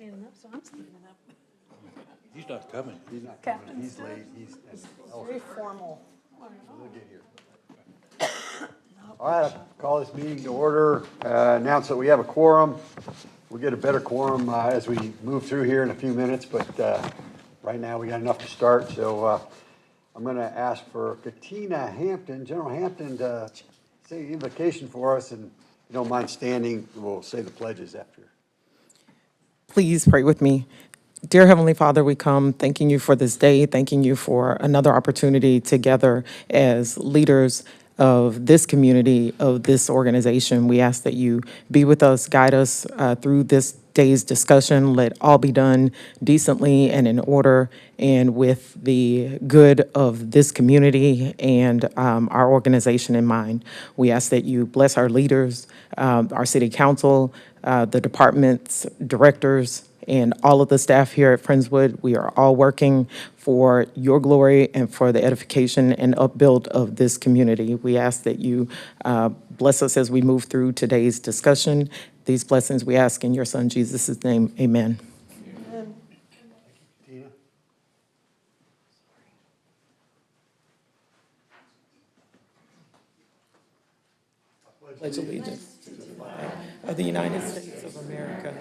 standing up, so I'm standing up. He's not coming. He's not Captain. coming. He's late. He's Very formal. He'll get here. All right, I'll call this meeting to order. Announce that we have a quorum. We'll get a better quorum as we move through here in a few minutes, but right now we got enough to start. So I'm going to ask for Katina Hampton, General Hampton, to say the invocation for us. And if you don't mind standing, we'll say the pledges after. Please pray with me. Dear Heavenly Father, we come thanking you for this day, thanking you for another opportunity together as leaders of this community, of this organization. We ask that you be with us, guide us through this day's discussion. Let all be done decently and in order and with the good of this community and our organization in mind. We ask that you bless our leaders, our city council, the departments, directors, and all of the staff here at Friendswood. We are all working for your glory and for the edification and upbuild of this community. We ask that you bless us as we move through today's discussion. These blessings we ask in your son Jesus' name, amen. Tina? Pledge allegiance to the flag of the United States of America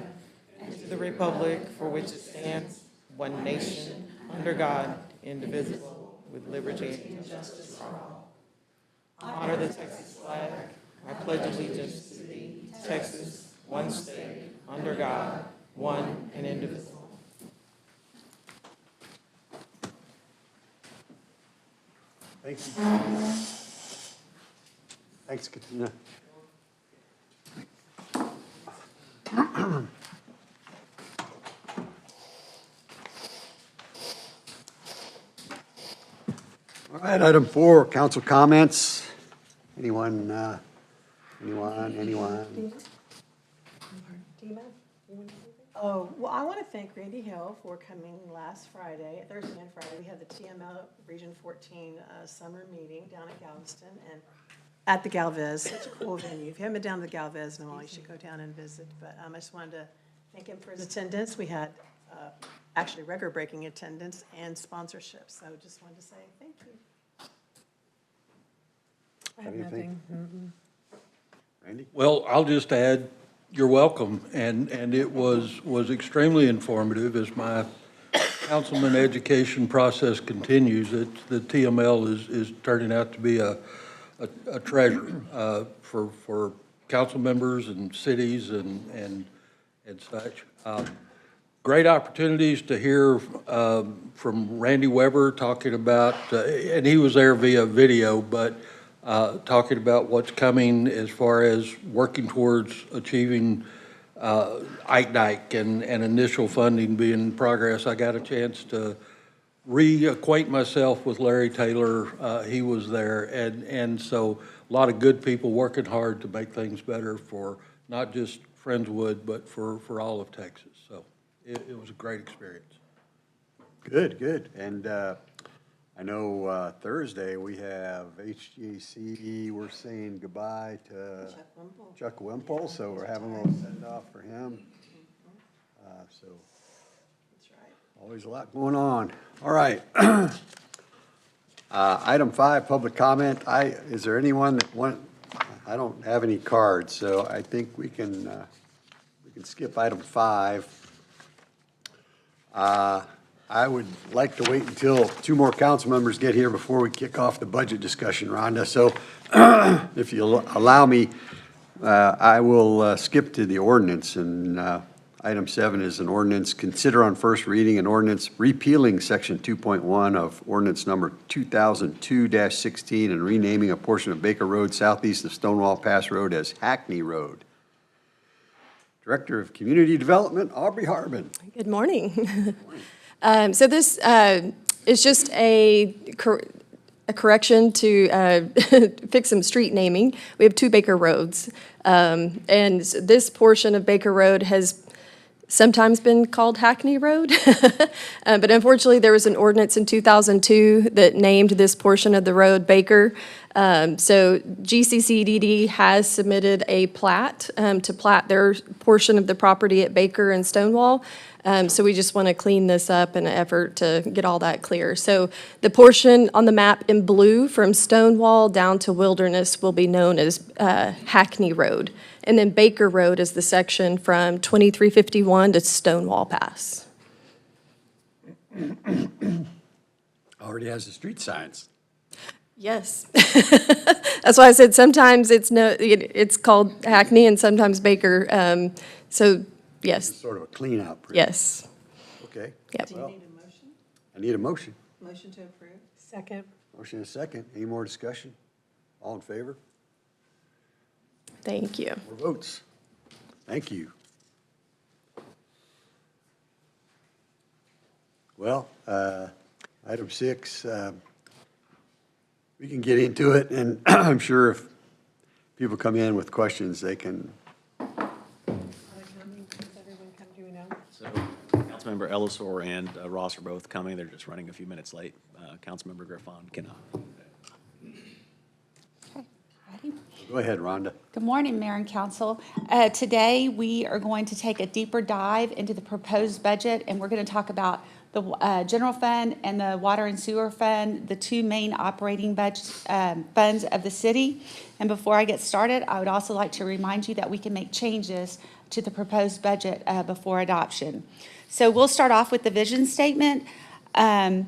and to the republic for which it stands, one nation, under God, indivisible, with liberty and justice for all. Honor the Texas flag. I pledge allegiance to thee, Texas, one state, under God, one and indivisible. Thank you. Thanks, Katina. All right, item 4, council comments. Anyone? Dina? Oh, well, I want to thank Randy Hill for coming last Friday, Thursday and Friday. We had the TML Region 14 summer meeting down at Galveston and at the Galvez, such a cool venue. If you haven't been down to the Galvez in a while, you should go down and visit. But I just wanted to thank him for his attendance. We had actually record-breaking attendance and sponsorship, so just wanted to say thank you. I have nothing. Randy? Well, I'll just add, you're welcome, and it was extremely informative as my councilman education process continues. The TML is turning out to be a treasure for council members and cities and such. Great opportunities to hear from Randy Weber talking about, and he was there via video, but talking about what's coming as far as working towards achieving Ike and initial funding being in progress. I got a chance to reacquaint myself with Larry Taylor. He was there, and so a lot of good people working hard to make things better for not just Friendswood, but for all of Texas. So it was a great experience. Good. And I know Thursday we have HGC. We're saying goodbye to Chuck Wimple, so we're having a little send-off for him. So That's right. always a lot going on. All right. Item 5, public comment. Is there anyone that I don't have any cards, so I think we can skip item 5. I would like to wait until 2 more council members get here before we kick off the budget discussion, Rhonda. So if you'll allow me, I will skip to the ordinance. And item 7 is an ordinance. Consider on first reading an ordinance repealing section 2.1 of ordinance number 2002-16 and renaming a portion of Baker Road southeast of Stonewall Pass Road as Hackney Road. Director of Community Development, Aubrey Harbin. Good morning. So this is just a correction to fix some street naming. We have 2 Baker Roads. And this portion of Baker Road has sometimes been called Hackney Road. But unfortunately, there was an ordinance in 2002 that named this portion of the road Baker. So GCCDD has submitted a plat to plat their portion of the property at Baker and Stonewall. So we just want to clean this up in an effort to get all that clear. So the portion on the map in blue from Stonewall down to Wilderness will be known as Hackney Road. And then Baker Road is the section from 2351 to Stonewall Pass. Already has the street signs. Yes. That's why I said sometimes it's called Hackney and sometimes Baker. So, yes, Sort of a cleanup. really. yes. Okay. Yep. Do you need a motion? I need a motion. Motion to approve? Second. Motion and a second. Any more discussion? All in favor? Thank you. More votes. Thank you. Well, item 6, we can get into it, and I'm sure if people come in with questions, they can. So Councilmember Ellisor and Ross are both coming. They're just running a few minutes late. Councilmember Griffon cannot. Okay, ready? Go ahead, Rhonda. Good morning, Mayor and Council. Today, we are going to take a deeper dive into the proposed budget, and we're going to talk about the general fund and the water and sewer fund, the two main operating funds of the city. And before I get started, I would also like to remind you that we can make changes to the proposed budget before adoption. So we'll start off with the vision statement. And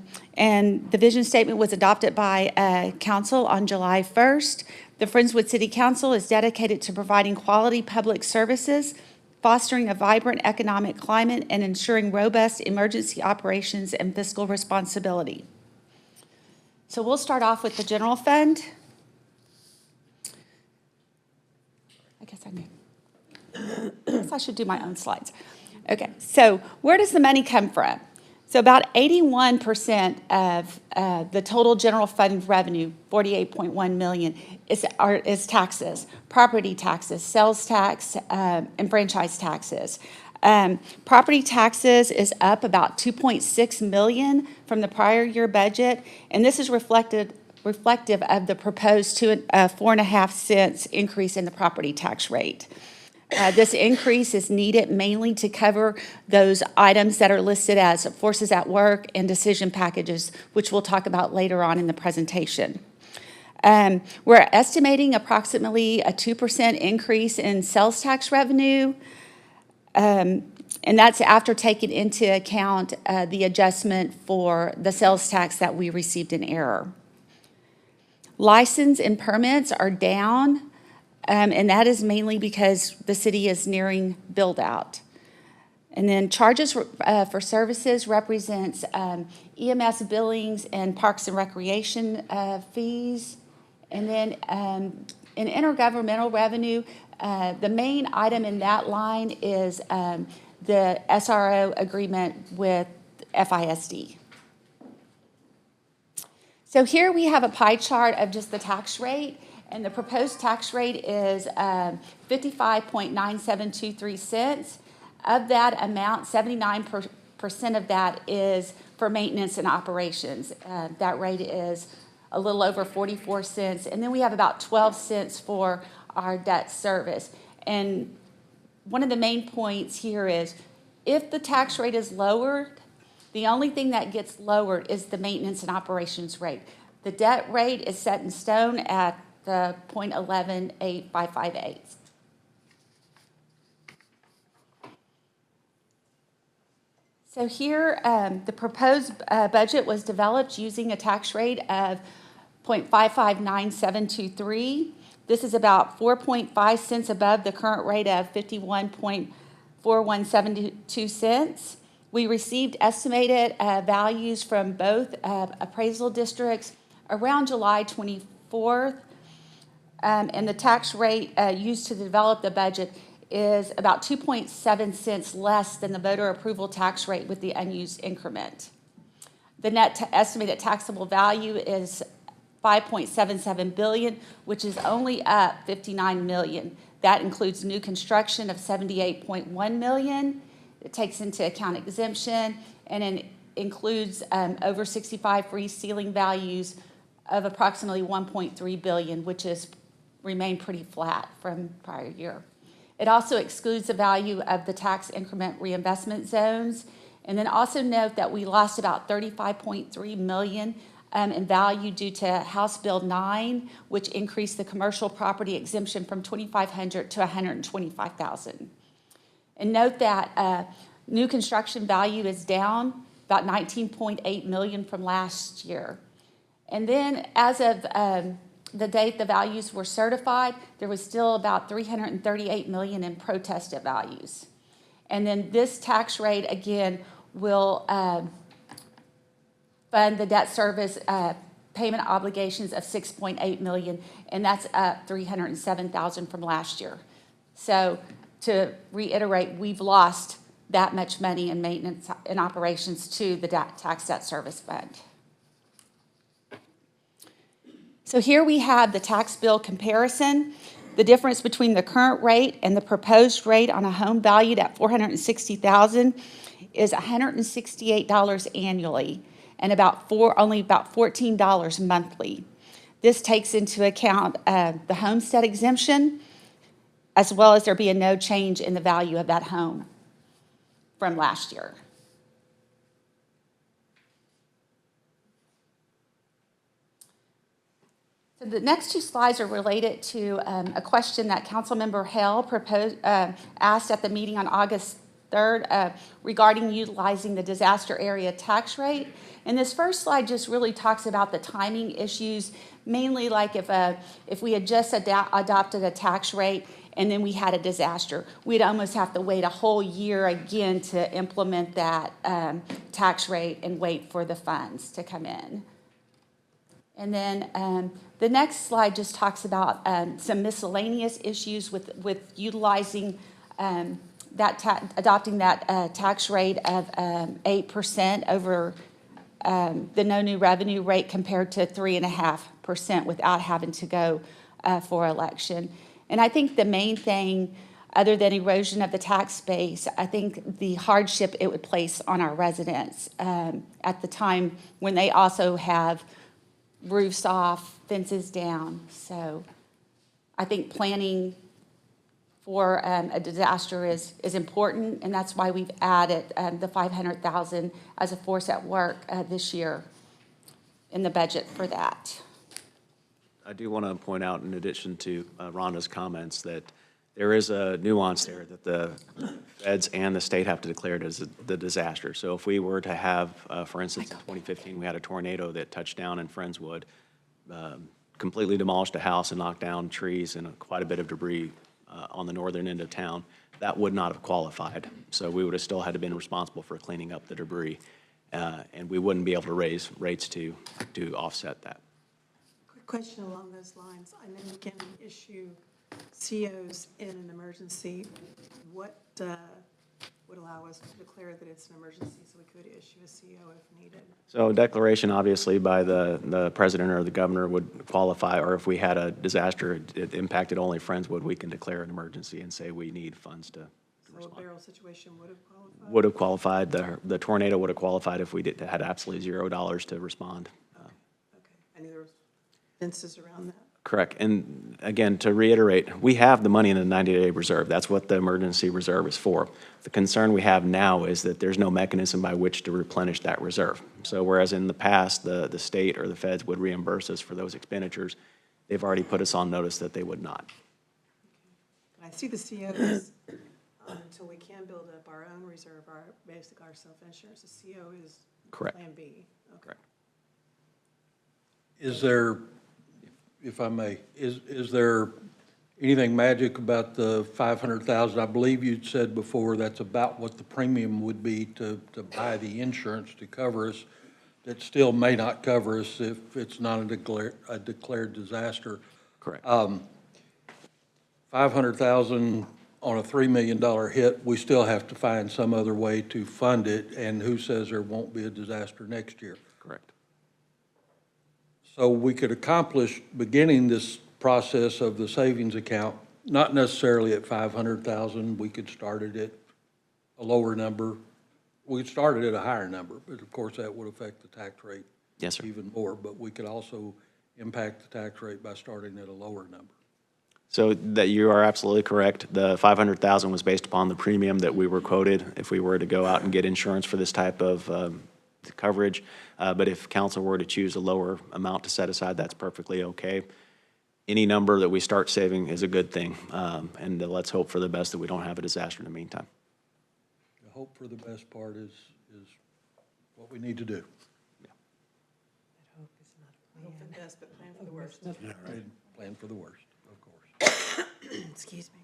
the vision statement was adopted by council on July 1st. The Friendswood City Council is dedicated to providing quality public services, fostering a vibrant economic climate, and ensuring robust emergency operations and fiscal responsibility. So we'll start off with the general fund. I guess I should do my own slides. Okay, so where does the money come from? So about 81% of the total general fund revenue, 48.1 million, is taxes, property taxes, sales tax, and franchise taxes. Property taxes is up about 2.6 million from the prior year budget, and this is reflective of the proposed 4.5 cents increase in the property tax rate. This increase is needed mainly to cover those items that are listed as forces at work and decision packages, which we'll talk about later on in the presentation. We're estimating approximately a 2% increase in sales tax revenue, and that's after taking into account the adjustment for the sales tax that we received in error. License and permits are down. And that is mainly because the city is nearing build-out. And then charges for services represents EMS billings and parks and recreation fees. And then in intergovernmental revenue, the main item in that line is the SRO agreement with FISD. So here we have a pie chart of just the tax rate. And the proposed tax rate is 55.9723 cents. Of that amount, 79% of that is for maintenance and operations. That rate is a little over 44 cents. And then we have about 12 cents for our debt service. And one of the main points here is if the tax rate is lowered, the only thing that gets lowered is the maintenance and operations rate. The debt rate is set in stone at the 0.118558. So here, the proposed budget was developed using a tax rate of 0.559723. This is about 4.5 cents above the current rate of 51.4172 cents. We received estimated values from both appraisal districts around July 24th. And the tax rate used to develop the budget is about 2.7 cents less than the voter approval tax rate with the unused increment. The net estimated taxable value is 5.77 billion, which is only up 59 million. That includes new construction of 78.1 million. It takes into account exemption, and it includes over 65 free ceiling values of approximately 1.3 billion, which has remained pretty flat from prior year. It also excludes the value of the tax increment reinvestment zones. And then also note that we lost about 35.3 million in value due to House Bill 9, which increased the commercial property exemption from 2,500 to 125,000. And note that new construction value is down about 19.8 million from last year. And then as of the date the values were certified, there was still about 338 million in protested values. And then this tax rate, again, will fund the debt service payment obligations of 6.8 million, and that's up 307,000 from last year. So to reiterate, we've lost that much money in maintenance and operations to the tax debt service fund. So here we have the tax bill comparison. The difference between the current rate and the proposed rate on a home valued at $460,000 is $168 annually and only about $14 monthly. This takes into account the homestead exemption, as well as there being no change in the value of that home from last year. So the next two slides are related to a question that Councilmember Hale asked at the meeting on August 3rd regarding utilizing the disaster area tax rate. And this first slide just really talks about the timing issues, mainly like if we had just adopted a tax rate and then we had a disaster, we'd almost have to wait a whole year again to implement that tax rate and wait for the funds to come in. And then the next slide just talks about some miscellaneous issues with utilizing adopting that tax rate of 8% over the no new revenue rate compared to 3.5% without having to go for election. And I think the main thing, other than erosion of the tax base, I think the hardship it would place on our residents at the time when they also have roofs off, fences down. So I think planning for a disaster is important, and that's why we've added the $500,000 as a force at work this year in the budget for that. I do want to point out, in addition to Rhonda's comments, that there is a nuance there that the feds and the state have to declare it as the disaster. So if we were to have, for instance, in 2015, we had a tornado that touched down in Friendswood, completely demolished a house and knocked down trees and quite a bit of debris on the northern end of town, that would not have qualified. So we would have still had to been responsible for cleaning up the debris, and we wouldn't be able to raise rates to offset that. Quick question along those lines. I know you can issue COs in an emergency. What would allow us to declare that it's an emergency so we could issue a CO if needed? So declaration, obviously, by the president or the governor would qualify, or if we had a disaster, it impacted only Friendswood, we can declare an emergency and say we need funds to So respond. a barrel situation would have qualified? Would have qualified, the tornado would have qualified if we had absolutely $0 to respond. Okay. I knew there was fences around that. Correct. And again, to reiterate, we have the money in the 90-day reserve. That's what the emergency reserve is for. The concern we have now is that there's no mechanism by which to replenish that reserve. So whereas in the past, the state or the feds would reimburse us for those expenditures, they've already put us on notice that they would not. I see the COs until we can build up our own reserve, basically our self-insurance. The CO is Correct. Plan B. Okay. Correct. Is there, if I may, is there anything magic about the 500,000? I believe you'd said before that's about what the premium would be to buy the insurance to cover us. That still may not cover us if it's not a declared disaster. Correct. 500,000 on a $3 million hit, we still have to find some other way to fund it, and who says there won't be a disaster next year? Correct. So we could accomplish beginning this process of the savings account, not necessarily at 500,000. We could start it at a lower number. We could start it at a higher number, but of course that would affect the tax rate Yes, sir. even more. But we could also impact the tax rate by starting at a lower number. So that you are absolutely correct. The 500,000 was based upon the premium that we were quoted if we were to go out and get insurance for this type of coverage. But if council were to choose a lower amount to set aside, that's perfectly okay. Any number that we start saving is a good thing. And let's hope for the best that we don't have a disaster in the meantime. The hope for the best part is what we need to do. Hope for the best, but plan for the worst. Plan for the worst, of course. Excuse me.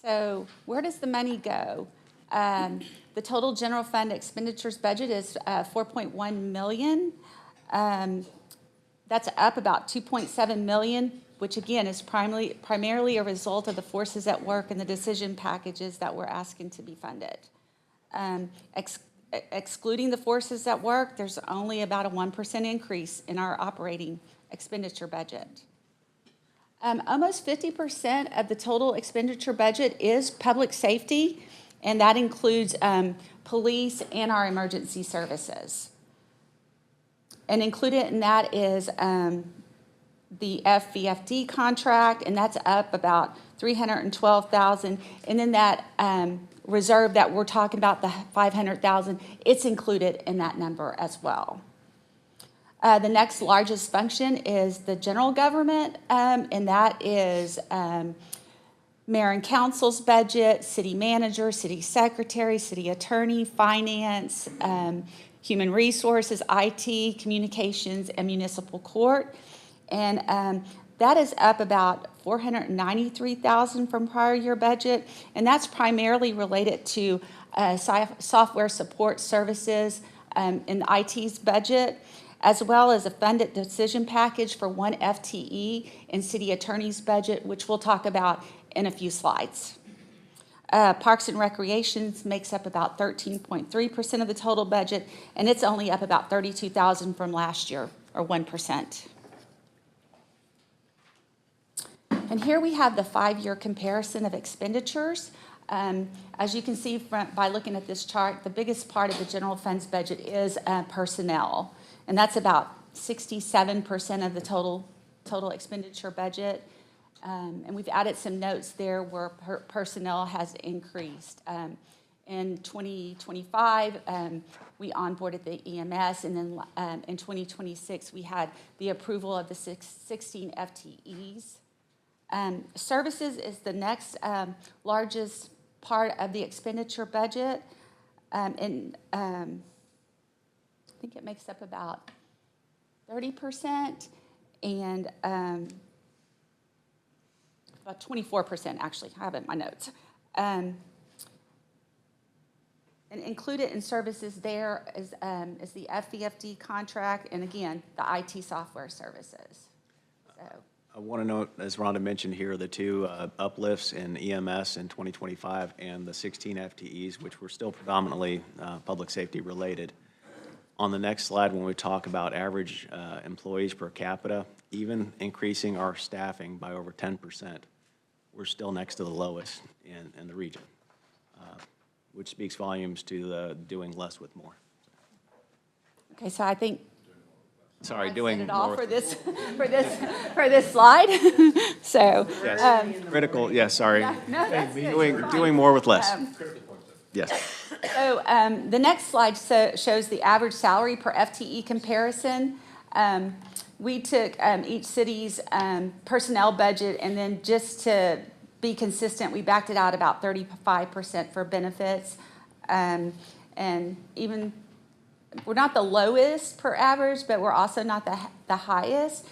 So where does the money go? The total general fund expenditures budget is 4.1 million. That's up about 2.7 million, which again is primarily a result of the forces at work and the decision packages that we're asking to be funded. Excluding the forces at work, there's only about a 1% increase in our operating expenditure budget. Almost 50% of the total expenditure budget is public safety, and that includes police and our emergency services. And included in that is the FVFD contract, and that's up about $312,000. And then that reserve that we're talking about, the $500,000, it's included in that number as well. The next largest function is the general government, and that is mayor and council's budget, city manager, city secretary, city attorney, finance, human resources, IT, communications, and municipal court. And that is up about $493,000 from prior year budget, and that's primarily related to software support services in the IT's budget, as well as a funded decision package for one FTE in city attorney's budget, which we'll talk about in a few slides. Parks and Recreations makes up about 13.3% of the total budget, and it's only up about $32,000 from last year, or 1%. And here we have the 5-year comparison of expenditures. As you can see by looking at this chart, the biggest part of the general fund's budget is personnel, and that's about 67% of the total expenditure budget. And we've added some notes there where personnel has increased. In 2025, we onboarded the EMS, and then in 2026, we had the approval of the 16 FTEs. Services is the next largest part of the expenditure budget, and I think it makes up about 30%, and about 24% actually, I have it in my notes. And included in services there is the FVFD contract, and again, the IT software services. So. I want to note, as Rhonda mentioned here, the two uplifts in EMS in 2025 and the 16 FTEs, which were still predominantly public safety related. On the next slide, when we talk about average employees per capita, even increasing our staffing by over 10%, we're still next to the lowest in the region, which speaks volumes to the doing less with more. Okay, so I think Sorry, I've doing set it all more. for this for this slide. So Yes, critical, yes, sorry. no, that's good. Doing more with less. Yes. So the next slide shows the average salary per FTE comparison. We took each city's personnel budget, and then just to be consistent, we backed it out about 35% for benefits. And even, we're not the lowest per average, but we're also not the highest.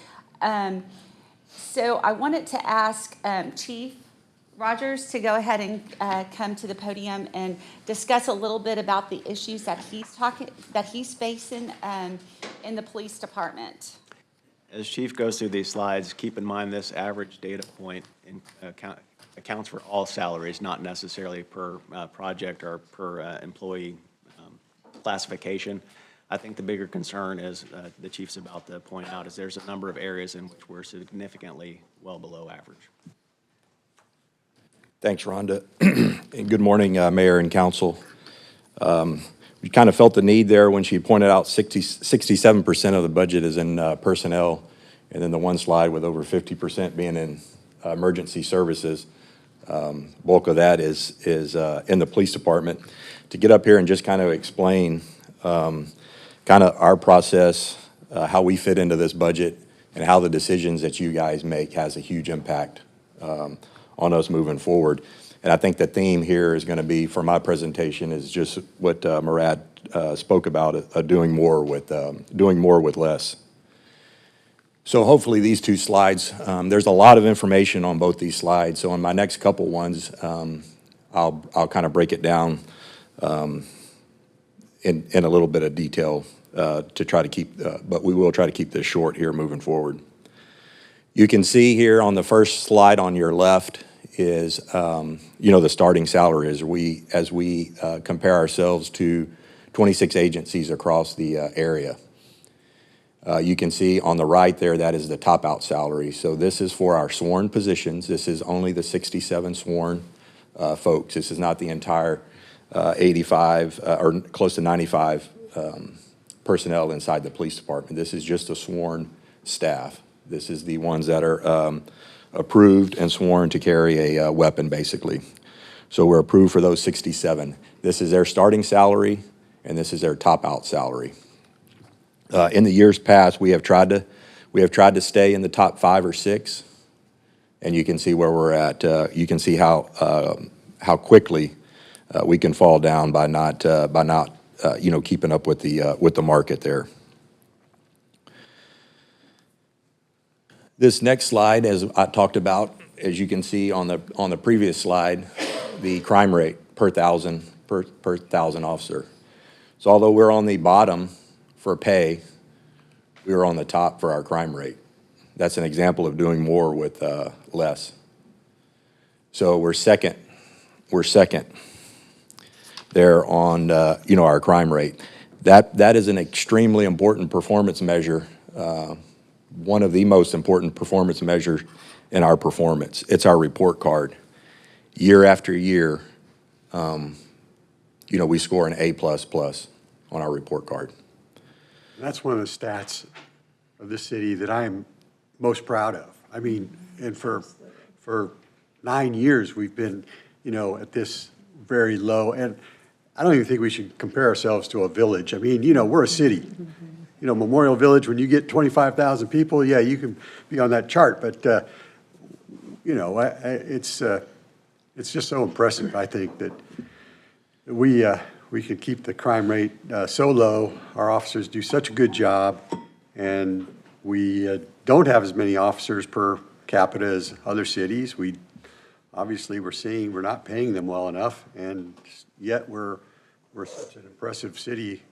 So I wanted to ask Chief Rogers to go ahead and come to the podium and discuss a little bit about the issues that he's facing in the police department. As Chief goes through these slides, keep in mind this average data point accounts for all salaries, not necessarily per project or per employee classification. I think the bigger concern is, the Chief's about to point out, is there's a number of areas in which we're significantly well below average. Thanks, Rhonda. And good morning, Mayor and Council. We kind of felt the need there when she pointed out 67% of the budget is in personnel. And then the one slide with over 50% being in emergency services, bulk of that is in the police department. To get up here and just kind of explain kind of our process, how we fit into this budget, and how the decisions that you guys make has a huge impact on us moving forward. And I think the theme here is going to be, for my presentation, is just what Murad spoke about, doing more with less. So hopefully these two slides, there's a lot of information on both these slides. So on my next couple ones, I'll kind of break it down in a little bit of detail to try to keep, but we will try to keep this short here moving forward. You can see here on the first slide on your left is, the starting salary as we compare ourselves to 26 agencies across the area. You can see on the right there, that is the top out salary. So this is for our sworn positions. This is only the 67 sworn folks. This is not the entire 85 or close to 95 personnel inside the police department. This is just a sworn staff. This is the ones that are approved and sworn to carry a weapon, basically. So we're approved for those 67. This is their starting salary, and this is their top out salary. In the years past, we have tried to stay in the top 5 or 6, and you can see where we're at. You can see how quickly we can fall down by not keeping up with the market there. This next slide, as I talked about, as you can see on the previous slide, the crime rate per thousand officer. So although we're on the bottom for pay, we were on the top for our crime rate. That's an example of doing more with less. So we're second there on our crime rate. That is an extremely important performance measure, one of the most important performance measures in our performance. It's our report card. Year after year, we score an A++ on our report card. That's one of the stats of this city that I am most proud of. I mean, and for 9 years, we've been, at this very low, and I don't even think we should compare ourselves to a village. I mean, we're a city. Memorial Village, when you get 25,000 people, yeah, you can be on that chart, but, it's just so impressive, I think, that we can keep the crime rate so low. Our officers do such a good job, and we don't have as many officers per capita as other cities. Obviously, we're not paying them well enough, and yet we're such an impressive city.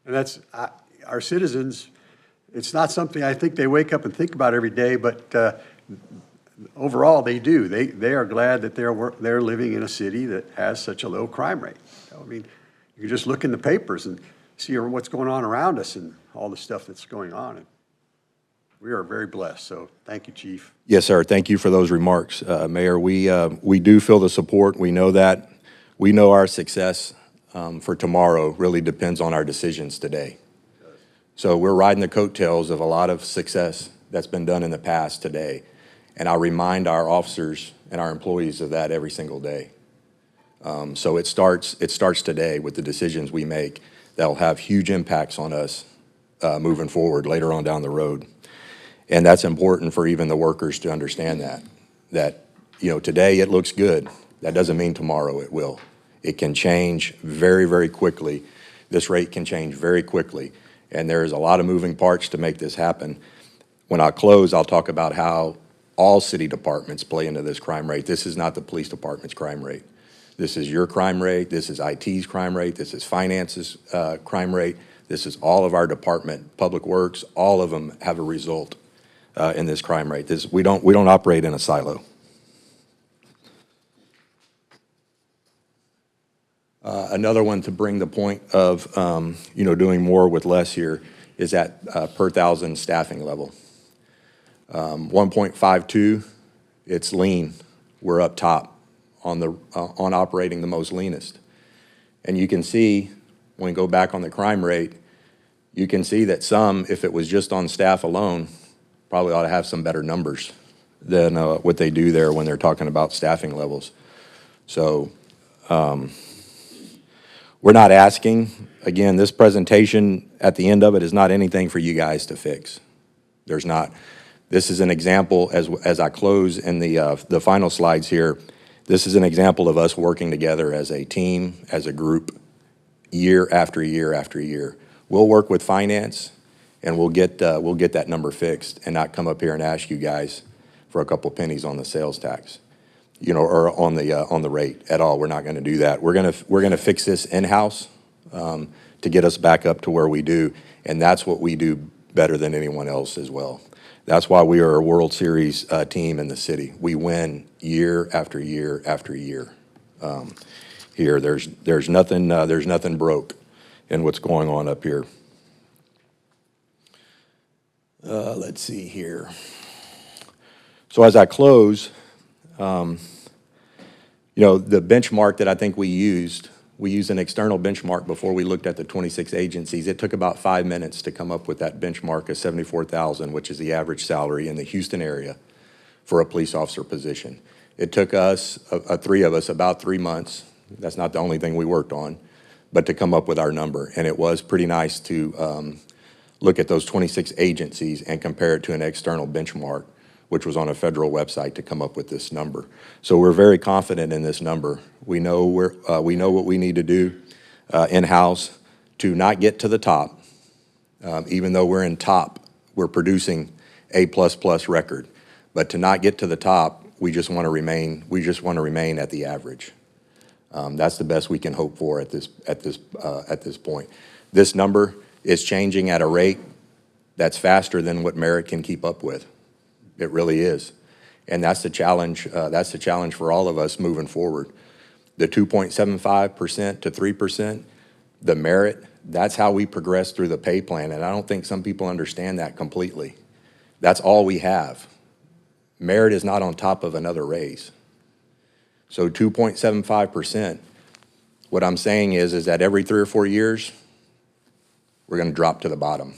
And that's our citizens. It's not something I think they wake up and think about every day, but overall they do. They are glad that they're living in a city that has such a low crime rate. I mean, you can just look in the papers and see what's going on around us and all the stuff that's going on. And we are very blessed. So thank you, Chief. Yes, sir. Thank you for those remarks, Mayor. We do feel the support. We know that. We know our success for tomorrow really depends on our decisions today. So we're riding the coattails of a lot of success that's been done in the past today. And I remind our officers and our employees of that every single day. So it starts today with the decisions we make that will have huge impacts on us moving forward later on down the road. And that's important for even the workers to understand that today it looks good. That doesn't mean tomorrow it will. It can change very, very quickly. This rate can change very quickly. And there's a lot of moving parts to make this happen. When I close, I'll talk about how all city departments play into this crime rate. This is not the police department's crime rate. This is your crime rate. This is IT's crime rate. This is finance's crime rate. This is all of our department, Public Works, all of them have a result in this crime rate. We don't operate in a silo. Another one to bring the point of doing more with less here is at per thousand staffing level. 1.52, it's lean. We're up top on operating the most leanest. And you can see, when we go back on the crime rate, you can see that some, if it was just on staff alone, probably ought to have some better numbers than what they do there when they're talking about staffing levels. So we're not asking, again, this presentation at the end of it is not anything for you guys to fix. There's not. This is an example, as I close in the final slides here, this is an example of us working together as a team, as a group, year after year after year. We'll work with finance, and we'll get that number fixed and not come up here and ask you guys for a couple pennies on the sales tax, or on the rate at all. We're not going to do that. We're going to fix this in-house to get us back up to where we do, and that's what we do better than anyone else as well. That's why we are a World Series team in the city. We win year after year after year. Here, there's nothing broke in what's going on up here. Let's see here. So as I close, the benchmark that I think we used an external benchmark before we looked at the 26 agencies. It took about 5 minutes to come up with that benchmark of $74,000, which is the average salary in the Houston area for a police officer position. It took us, three of us, about 3 months. That's not the only thing we worked on, but to come up with our number. And it was pretty nice to look at those 26 agencies and compare it to an external benchmark, which was on a federal website, to come up with this number. So we're very confident in this number. We know we know what we need to do in-house to not get to the top. Even though we're in top, we're producing A++ record. But to not get to the top, we just want to remain at the average. That's the best we can hope for at this point. This number is changing at a rate that's faster than what Merit can keep up with. It really is. And that's the challenge. That's the challenge for all of us moving forward. The 2.75% to 3%, the Merit, that's how we progress through the pay plan. And I don't think some people understand that completely. That's all we have. Merit is not on top of another raise. So 2.75%, what I'm saying is that every 3 or 4 years, we're going to drop to the bottom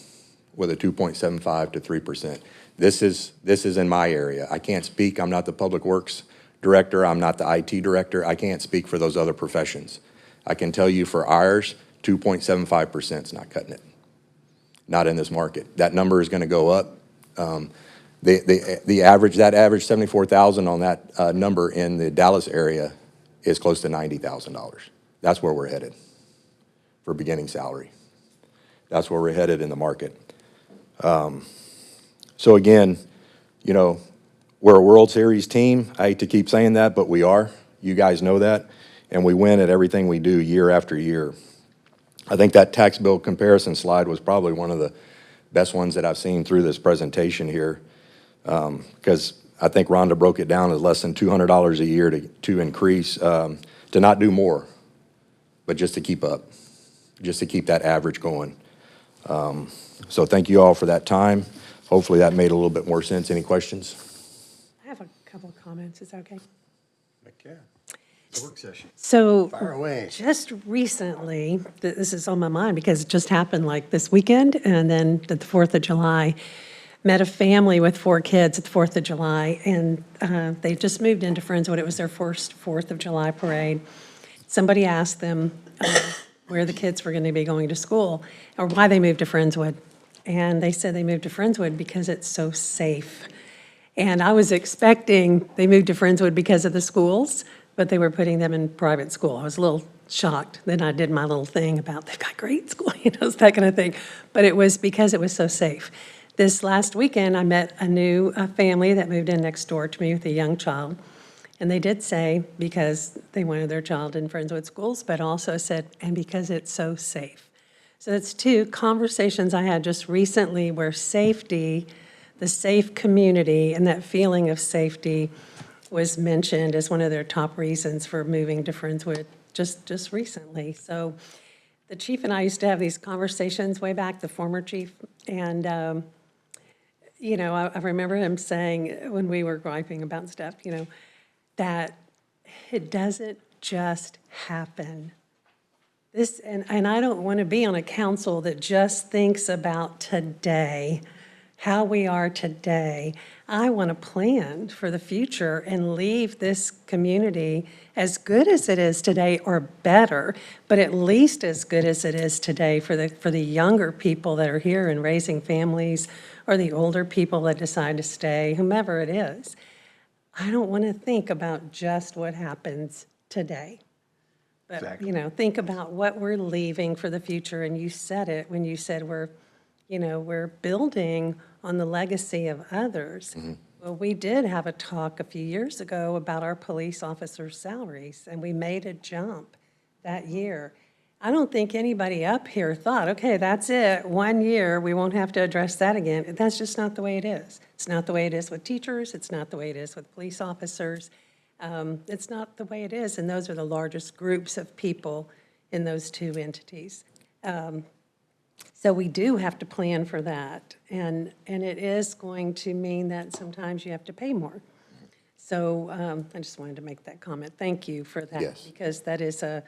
with a 2.75 to 3%. This is in my area. I can't speak. I'm not the public works director. I'm not the IT director. I can't speak for those other professions. I can tell you for ours, 2.75% is not cutting it. Not in this market. That number is going to go up. The average, that average 74,000 on that number in the Dallas area is close to $90,000. That's where we're headed for beginning salary. That's where we're headed in the market. So again, we're a World Series team. I hate to keep saying that, but we are. You guys know that. And we win at everything we do year after year. I think that tax bill comparison slide was probably one of the best ones that I've seen through this presentation here. Because I think Rhonda broke it down as less than $200 a year to increase, to not do more, but just to keep up, just to keep that average going. So thank you all for that time. Hopefully that made a little bit more sense. Any questions? I have a couple of comments. Is that okay? Okay. It's a work session. So, Fire away. just recently, this is on my mind because it just happened like this weekend, and then the 4th of July, met a family with 4 kids at the 4th of July, and they just moved into Friendswood. It was their first 4th of July parade. Somebody asked them where the kids were going to be going to school, or why they moved to Friendswood. And they said they moved to Friendswood because it's so safe. And I was expecting they moved to Friendswood because of the schools, but they were putting them in private school. I was a little shocked. Then I did my little thing about they've got great school, that kind of thing. But it was because it was so safe. This last weekend, I met a new family that moved in next door to me with a young child. And they did say, because they wanted their child in Friendswood schools, but also said, and because it's so safe. So that's 2 conversations I had just recently where safety, the safe community, and that feeling of safety was mentioned as one of their top reasons for moving to Friendswood just recently. So the chief and I used to have these conversations way back, the former chief, and I remember him saying when we were griping about stuff, that it doesn't just happen. And I don't want to be on a council that just thinks about today, how we are today. I want to plan for the future and leave this community as good as it is today or better, but at least as good as it is today for the younger people that are here and raising families, or the older people that decide to stay, whomever it is. I don't want to think about just what happens today. But, Exactly. you know, think about what we're leaving for the future. And you said it when you said we're building on the legacy of others. Well, we did have a talk a few years ago about our police officers' salaries, and we made a jump that year. I don't think anybody up here thought, okay, that's it, 1 year, we won't have to address that again. That's just not the way it is. It's not the way it is with teachers, it's not the way it is with police officers. It's not the way it is, and those are the largest groups of people in those two entities. So we do have to plan for that, and it is going to mean that sometimes you have to pay more. So I just wanted to make that comment. Thank you for that. Yes. Because that is a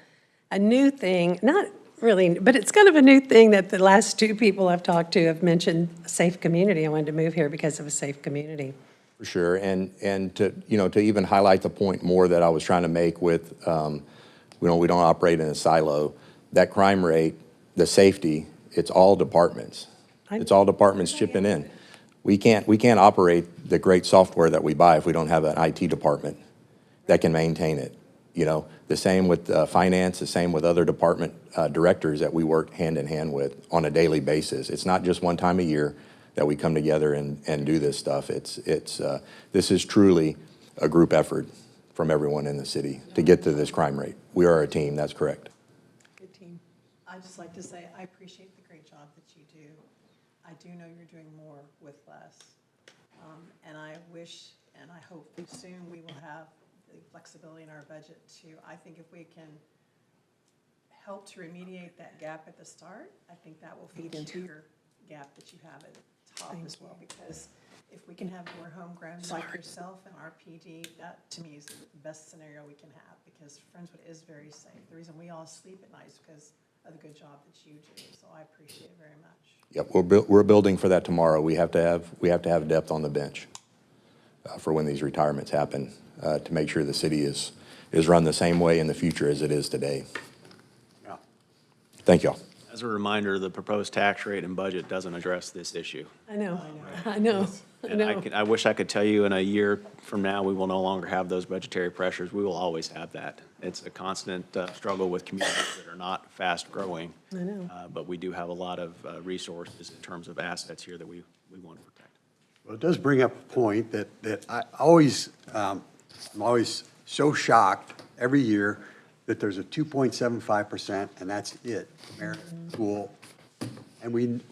new thing, not really, but it's kind of a new thing that the last two people I've talked to have mentioned, a safe community. I wanted to move here because of a safe community. For sure, and to, to even highlight the point more that I was trying to make with, we don't operate in a silo. That crime rate, the safety, it's all departments. It's all departments chipping in. We can't operate the great software that we buy if we don't have an IT department that can maintain it. The same with finance, the same with other department directors that we work hand in hand with on a daily basis. It's not just one time a year that we come together and do this stuff. This is truly a group effort from everyone in the city to get to this crime rate. We are a team, that's correct. Good team. I'd just like to say, I appreciate the great job that you do. I do know you're doing more with less. And I wish, and I hope that soon we will have the flexibility in our budget to, I think if we can help to remediate that gap at the start, I think that will feed into your gap that you have at the top as well. Because if we can have more homegrown like yourself and our PD, that to me is the best scenario we can have, because Friendswood is very safe. The reason we all sleep at night is because of the good job that you do. So I appreciate it very much. Yep, we're building for that tomorrow. We have to have depth on the bench for when these retirements happen, to make sure the city is run the same way in the future as it is today. Yeah. Thank y'all. As a reminder, the proposed tax rate and budget doesn't address this issue. I know. And I wish I could tell you in a year from now, we will no longer have those budgetary pressures. We will always have that. It's a constant struggle with communities that are not fast-growing. I know. But we do have a lot of resources in terms of assets here that we want to protect. Well, it does bring up a point that I always, I'm always so shocked every year that there's a 2.75%, and that's it, merit pool. And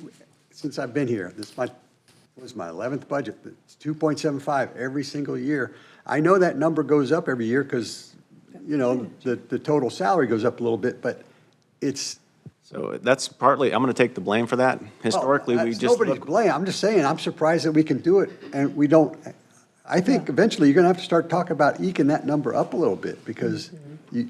since I've been here, this was my 11th budget, it's 2.75 every single year. I know that number goes up every year because, the total salary goes up a little bit, but it's. So that's partly, I'm going to take the blame for that. Historically, we just Nobody's look. blame. I'm just saying, I'm surprised that we can do it, and we don't. I think eventually you're going to have to start talking about eking that number up a little bit, because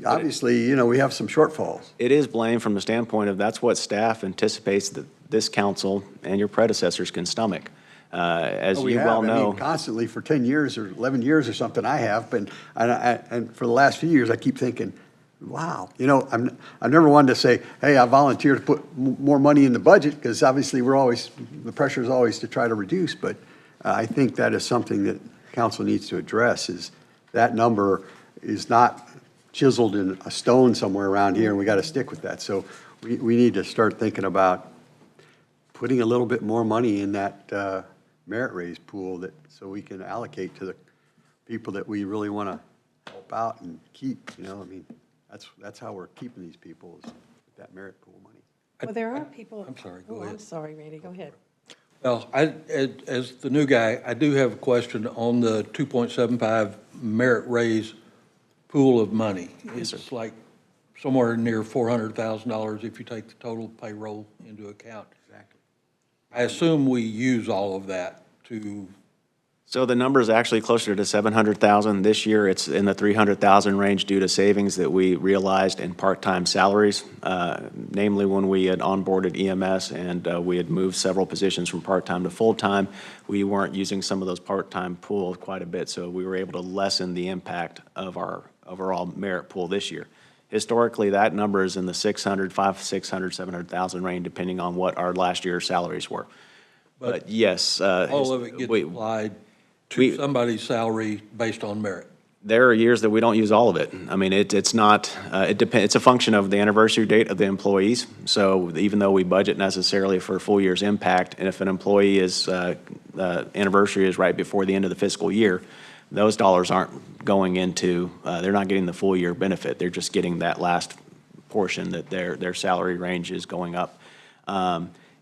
obviously, we have some shortfalls. It is blame from the standpoint of that's what staff anticipates that this council and your predecessors can stomach. As We you have, well I mean, know. constantly for 10 years or 11 years or something I have, but, and for the last few years, I keep thinking, wow, I've never wanted to say, hey, I volunteer to put more money in the budget, because obviously the pressure is always to try to reduce, but I think that is something that council needs to address, is that number is not chiseled in a stone somewhere around here, and we got to stick with that. So we need to start thinking about putting a little bit more money in that merit raise pool, so we can allocate to the people that we really want to help out and keep, I mean, that's how we're keeping these people, is with that merit pool money. Well, there are people. I'm sorry, go Oh, ahead. I'm sorry, Randy, go ahead. Well, as the new guy, I do have a question on the 2.75 merit raise pool of money. It's like somewhere near $400,000 if you take the total payroll into account. Exactly. I assume we use all of that to So the number is actually closer to 700,000. This year, it's in the 300,000 range due to savings that we realized in part-time salaries, namely when we had onboarded EMS and we had moved several positions from part-time to full-time. We weren't using some of those part-time pools quite a bit, so we were able to lessen the impact of our overall merit pool this year. Historically, that number is in the 700,000 range, depending on what our last year's salaries were. But yes. All of it gets applied to somebody's salary based on merit. There are years that we don't use all of it. I mean, it's not, it depends, it's a function of the anniversary date of the employees. So even though we budget necessarily for a full year's impact, and if an employee is, anniversary is right before the end of the fiscal year, those dollars aren't going into, they're not getting the full year benefit. They're just getting that last portion that their salary range is going up.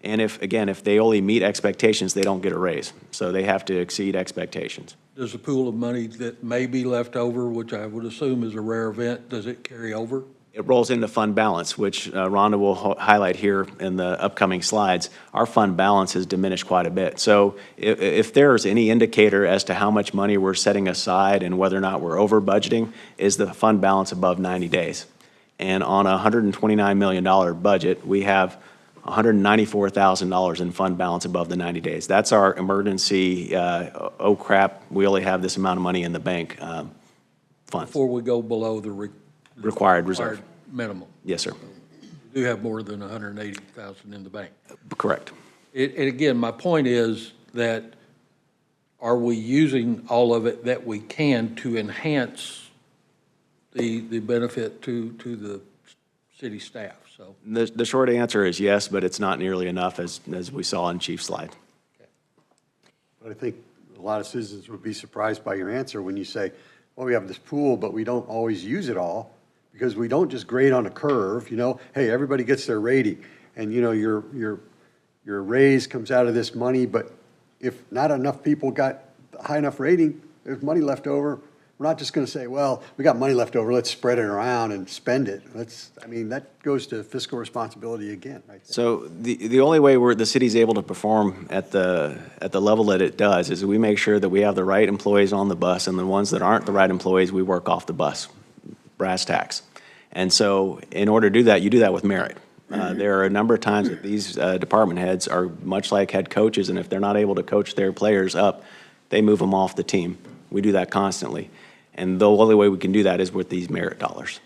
And if they only meet expectations, they don't get a raise. So they have to exceed expectations. Does the pool of money that may be left over, which I would assume is a rare event, does it carry over? It rolls into fund balance, which Rhonda will highlight here in the upcoming slides. Our fund balance has diminished quite a bit. So if there's any indicator as to how much money we're setting aside and whether or not we're over budgeting, is the fund balance above 90 days. And on a $129 million budget, we have $194,000 in fund balance above the 90 days. That's our emergency, oh crap, we only have this amount of money in the bank fund. Before we go below the Required reserve. minimum. Yes, sir. You do have more than 180,000 in the bank. Correct. And again, my point is that are we using all of it that we can to enhance the benefit to the city staff? So The short answer is yes, but it's not nearly enough as we saw in Chief's slide. But I think a lot of citizens would be surprised by your answer when you say, well, we have this pool, but we don't always use it all, because we don't just grade on a curve, hey, everybody gets their rating, and, your raise comes out of this money, but if not enough people got a high enough rating, there's money left over. We're not just going to say, well, we got money left over, let's spread it around and spend it. That goes to fiscal responsibility again, right there. So the only way the city's able to perform at the level that it does is we make sure that we have the right employees on the bus, and the ones that aren't the right employees, we work off the bus, brass tacks. And so in order to do that, you do that with merit. There are a number of times that these department heads are much like head coaches, and if they're not able to coach their players up, they move them off the team. We do that constantly. And the only way we can do that is with these merit dollars.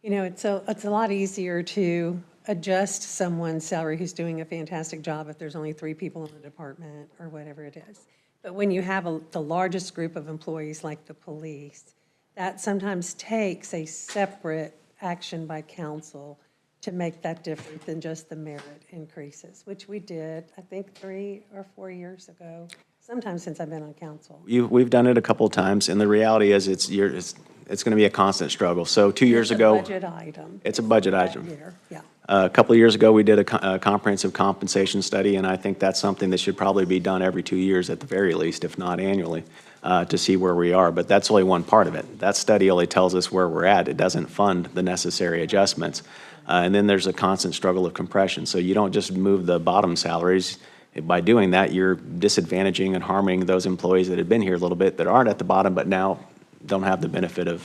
It's a lot easier to adjust someone's salary who's doing a fantastic job if there's only 3 people in the department or whatever it is. But when you have the largest group of employees like the police, that sometimes takes a separate action by council to make that different than just the merit increases, which we did, I think, 3 or 4 years ago. Sometime since I've been on council. We've done it a couple of times, and the reality is it's going to be a constant struggle. So 2 years ago. It's a budget item. It's a budget item. Year, yeah. A couple of years ago, we did a comprehensive compensation study, and I think that's something that should probably be done every 2 years at the very least, if not annually, to see where we are. But that's only one part of it. That study only tells us where we're at. It doesn't fund the necessary adjustments. And then there's a constant struggle of compression. So you don't just move the bottom salaries. By doing that, you're disadvantaging and harming those employees that have been here a little bit that aren't at the bottom, but now don't have the benefit of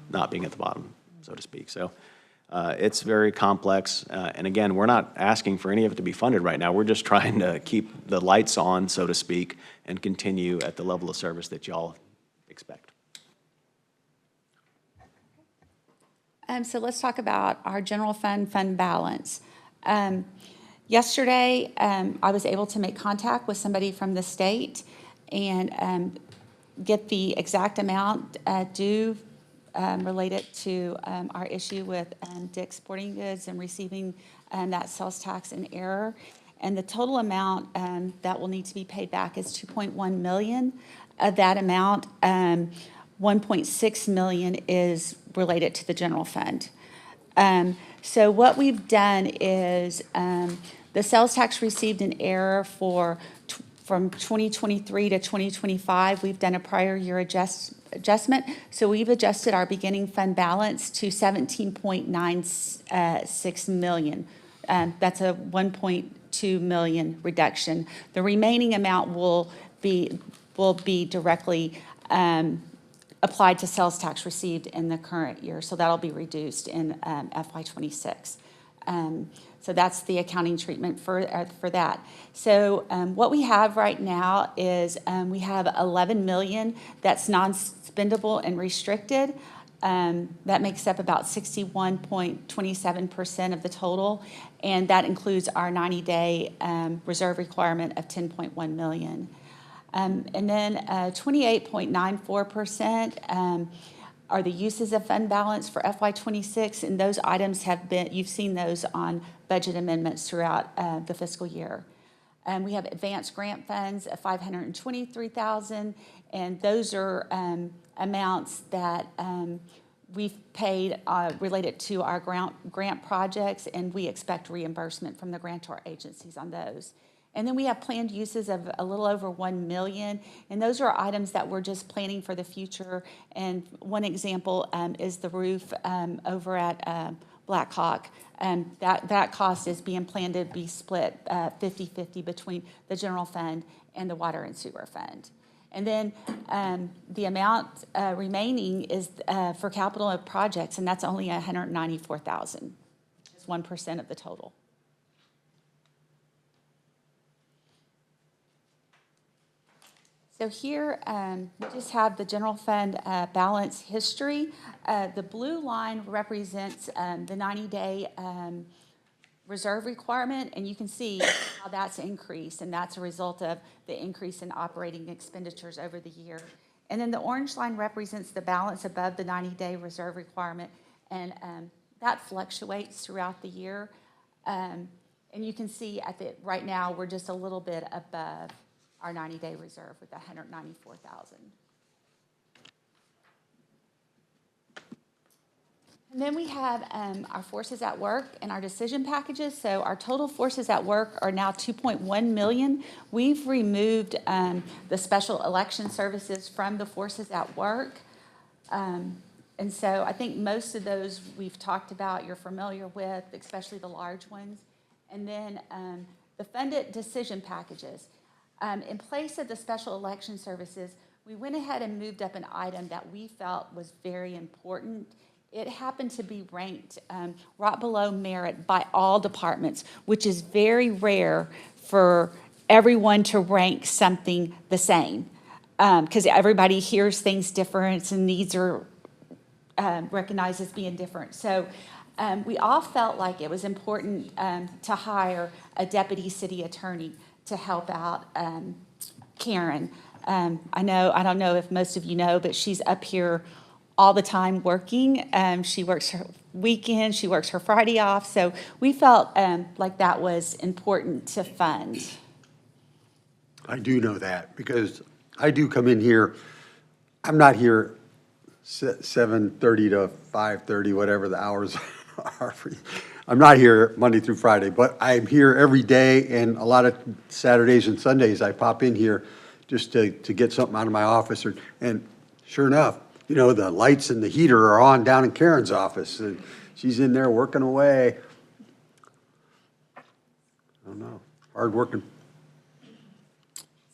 not being at the bottom, so to speak. So it's very complex. And again, we're not asking for any of it to be funded right now. We're just trying to keep the lights on, so to speak, and continue at the level of service that y'all expect. So let's talk about our general fund balance. Yesterday, I was able to make contact with somebody from the state and get the exact amount due related to our issue with Dick's Sporting Goods and receiving that sales tax in error. And the total amount that will need to be paid back is $2.1 million. Of that amount, $1.6 million is related to the general fund. So what we've done is the sales tax received in error from 2023 to 2025, we've done a prior year adjustment. So we've adjusted our beginning fund balance to $17.96 million. That's a 2 million reduction. The remaining amount will be directly applied to sales tax received in the current year, so that'll be reduced in FY '26. So that's the accounting treatment for that. So what we have right now is we have 11 million that's non-spendable and restricted. That makes up about 61.27% of the total, and that includes our 90-day reserve requirement of 10.1 million. And then 28.94% are the uses of fund balance for FY '26, and those items have been, you've seen those on budget amendments throughout the fiscal year. We have advanced grant funds of 523,000, and those are amounts that we've paid related to our grant projects, and we expect reimbursement from the grantor agencies on those. And then we have planned uses of a little over 1 million, and those are items that we're just planning for the future. And one example is the roof over at Black Hawk. That cost is being planned to be split 50-50 between the general fund and the water and sewer fund. And then the amount remaining is for capital projects, and that's only 194,000. It's 1% of the total. So here, we just have the general fund balance history. The blue line represents the 90-day reserve requirement, and you can see how that's increased, and that's a result of the increase in operating expenditures over the year. And then the orange line represents the balance above the 90-day reserve requirement, and that fluctuates throughout the year. And you can see right now, we're just a little bit above our 90-day reserve with 194,000. And then we have our forces at work and our decision packages. So our total forces at work are now 2.1 million. We've removed the special election services from the forces at work. And so I think most of those we've talked about, you're familiar with, especially the large ones. And then the funded decision packages. In place of the special election services, we went ahead and moved up an item that we felt was very important. It happened to be ranked right below merit by all departments, which is very rare for everyone to rank something the same, because everybody hears things different and needs are recognized as being different. So we all felt like it was important to hire a deputy city attorney to help out Karen. I don't know if most of you know, but she's up here all the time working. She works her weekend, she works her Friday off. So we felt like that was important to fund. I do know that because I do come in here, I'm not here 7:30 to 5:30, whatever the hours are for you. I'm not here Monday through Friday, but I'm here every day, and a lot of Saturdays and Sundays I pop in here just to get something out of my office. And sure enough, you know, the lights and the heater are on down in Karen's office, and she's in there working away. I don't know, hard working.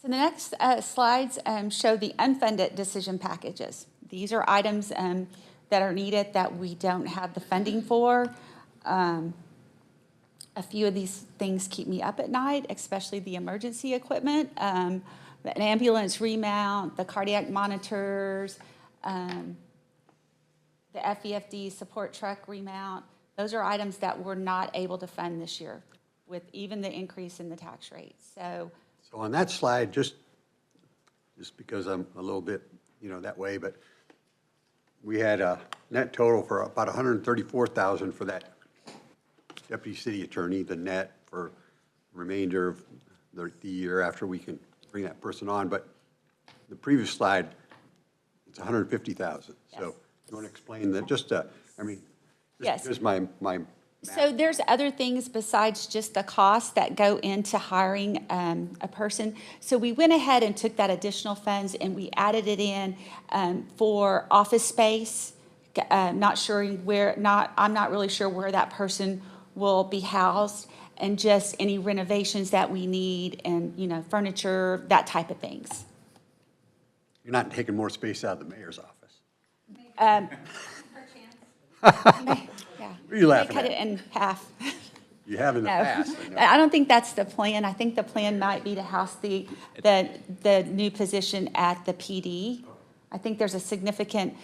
So the next slides show the unfunded decision packages. These are items that are needed that we don't have the funding for. A few of these things keep me up at night, especially the emergency equipment, an ambulance remount, the cardiac monitors, the FEFD support truck remount. Those are items that we're not able to fund this year with even the increase in the tax rate. So on that slide, just because I'm a little bit, you know, that way, but we had a net total for about 134,000 for that deputy city attorney, the net for remainder of the year after we can bring that person on. But the previous slide, it's 150,000. Yes. So you want to explain that? Just, I mean, Yes. just my So there's other things besides just the costs that go into hiring a person. So we went ahead and took that additional funds and we added it in for office space. I'm not really sure where that person will be housed. and just any renovations that we need and, you know, furniture, that type of things. You're not taking more space out of the mayor's office. Yeah. What are you laughing Cut at? it in half. You have in the No. past, I know. I don't think that's the plan. I think the plan might be to house the new position at the PD. I think there's a significant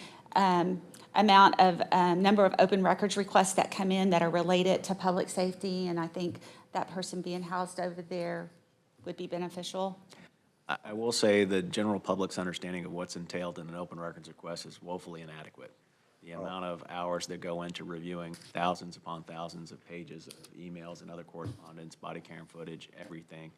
amount of, number of open records requests that come in that are related to public safety, and I think that person being housed over there would be beneficial. I will say the general public's understanding of what's entailed in an open records request is woefully inadequate. The amount of hours that go into reviewing thousands upon thousands of pages of emails and other correspondence, body cam footage, everything,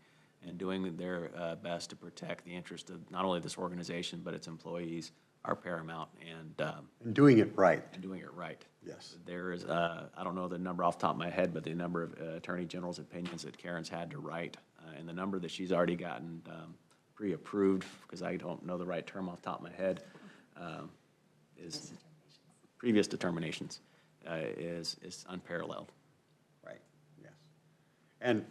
and doing their best to protect the interest of not only this organization, but its employees are paramount, And doing it right. and doing it right. Yes. There is, I don't know the number off the top of my head, but the number of Attorney General's opinions that Karen's had to write, and the number that she's already gotten pre-approved, because I don't know the right term off the top of my head, is previous determinations, is unparalleled. Right, yes. And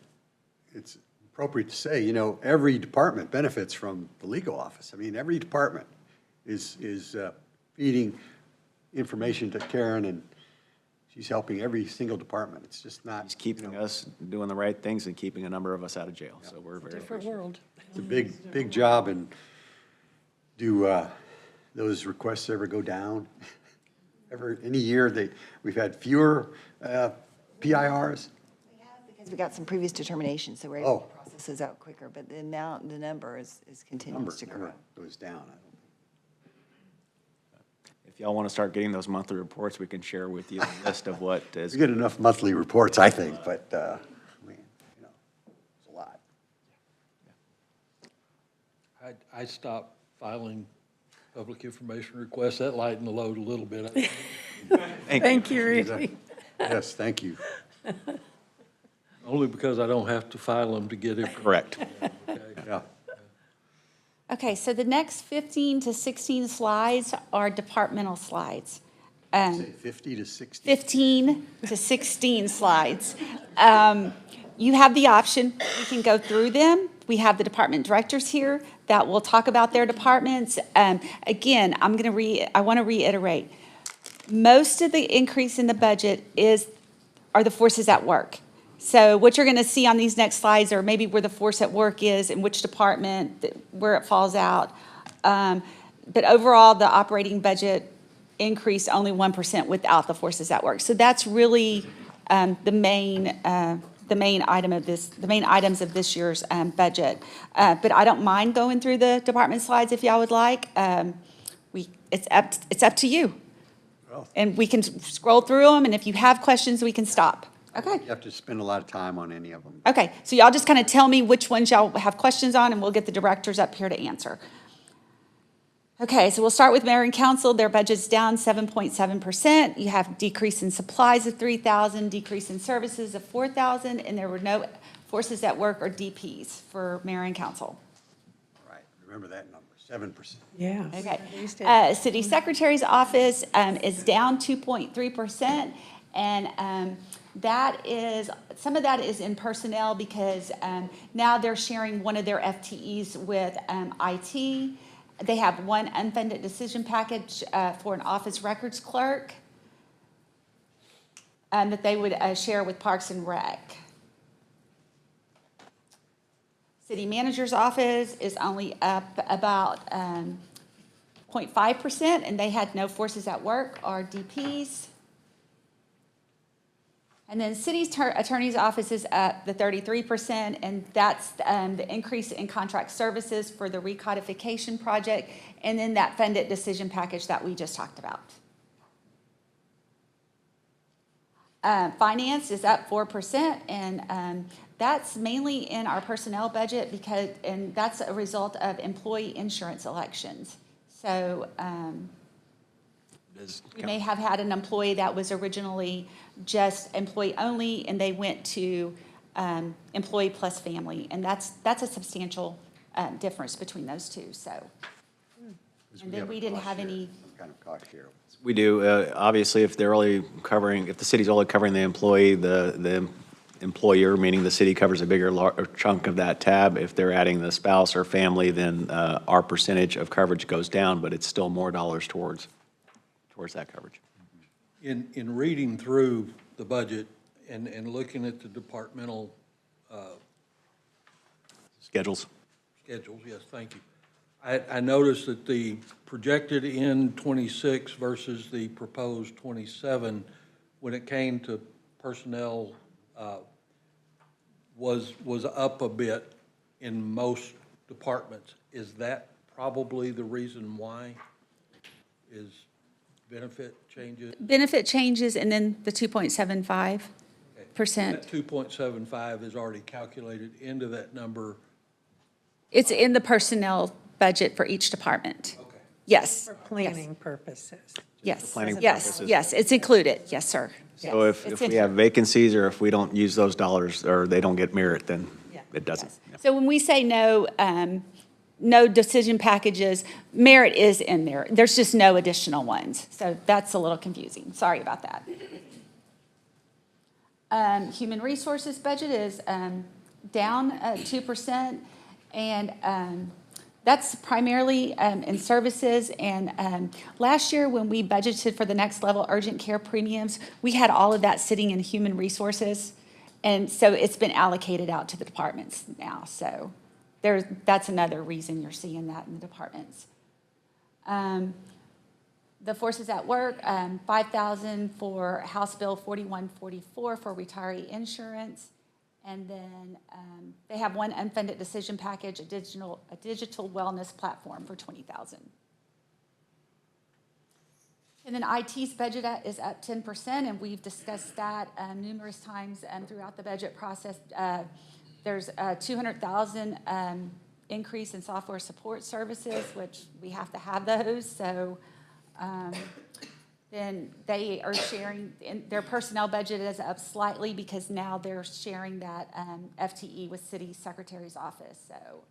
it's appropriate to say, you know, every department benefits from the legal office. I mean, every department is feeding information to Karen, and she's helping every single department. It's just not. He's keeping us doing the right things and keeping a number of us out of jail, so we're very Different appreciative. world. It's a big, big job, and do those requests ever go down? Any year we've had fewer PIRs? We have, because we got some previous determinations, so we're able Oh. to process those out quicker, but the amount, the number is Number continues to grow. never goes down, I don't think. If y'all want to start getting those monthly reports, we can share with you a list of what is. We get enough monthly reports, I think, but, I mean, you know, it's a lot. I stopped filing public information requests. That lightened the load a little bit. Thank you, Randy. Yes, thank you. Only because I don't have to file them to get it. Correct. Yeah. Okay, so the next 15 to 16 slides are departmental slides. Say 50 to 60. 15 to 16 slides. You have the option, we can go through them. We have the department directors here that will talk about their departments. Again, I want to reiterate, most of the increase in the budget are the forces at work. So what you're going to see on these next slides are maybe where the force at work is, in which department, where it falls out. But overall, the operating budget increased only 1% without the forces at work. So that's really the main items of this year's budget. But I don't mind going through the department slides if y'all would like. It's up to you. And we can scroll through them, and if you have questions, we can stop. Okay. You have to spend a lot of time on any of them. Okay, so y'all just kind of tell me which ones y'all have questions on, and we'll get the directors up here to answer. Okay, so we'll start with mayor and council. Their budget's down 7.7%. You have decrease in supplies of 3,000, decrease in services of 4,000, and there were no forces at work or DPs for mayor and council. Right, remember that number, 7%. Yeah. Okay. City secretary's office is down 2.3%, and some of that is in personnel because now they're sharing one of their FTEs with IT. They have one unfunded decision package for an office records clerk that they would share with Parks and Rec. City manager's office is only up about 0.5%, and they had no forces at work or DPs. And then city's attorney's office is at the 33%, and that's the increase in contract services for the recodification project, and then that funded decision package that we just talked about. Finance is up 4%, and that's mainly in our personnel budget and that's a result of employee insurance elections. So we may have had an employee that was originally just employee only, and they went to employee plus family, and that's a substantial difference between those two, so. And then we didn't have any. Some kind of cost share. We do. Obviously, if the city's only covering the employee, the employer, meaning the city covers a bigger chunk of that tab. If they're adding the spouse or family, then our percentage of coverage goes down, but it's still more dollars towards that coverage. In reading through the budget and looking at the departmental Schedules. schedules, yes, thank you. I noticed that the projected in 26 versus the proposed 27, when it came to personnel, was up a bit in most departments. Is that probably the reason why? Is benefit changes? Benefit changes and then the 2.75%. That 2.75 is already calculated into that number. It's in the personnel budget for each department. Okay. Yes. For planning purposes. Yes. planning Yes, purposes. yes, it's included. Yes, sir. So Yes, if it's we have vacancies or if we don't use those dollars or they don't get merit, then Yeah. it doesn't. Yeah. So when we say no, no decision packages, merit is in there. There's just no additional ones. So that's a little confusing. Sorry about that. Human resources budget is down 2%, and that's primarily in services. And last year, when we budgeted for the next level urgent care premiums, we had all of that sitting in human resources. And so it's been allocated out to the departments now. So that's another reason you're seeing that in the departments. The forces at work, 5,000 for House Bill 4144 for retiree insurance. And then they have one unfunded decision package, a digital wellness platform for 20,000. And then IT's budget is up 10%, and we've discussed that numerous times throughout the budget process. There's a 200,000 increase in software support services, which we have to have those. So then they are sharing, their personnel budget is up slightly because now they're sharing that FTE with city secretary's office. So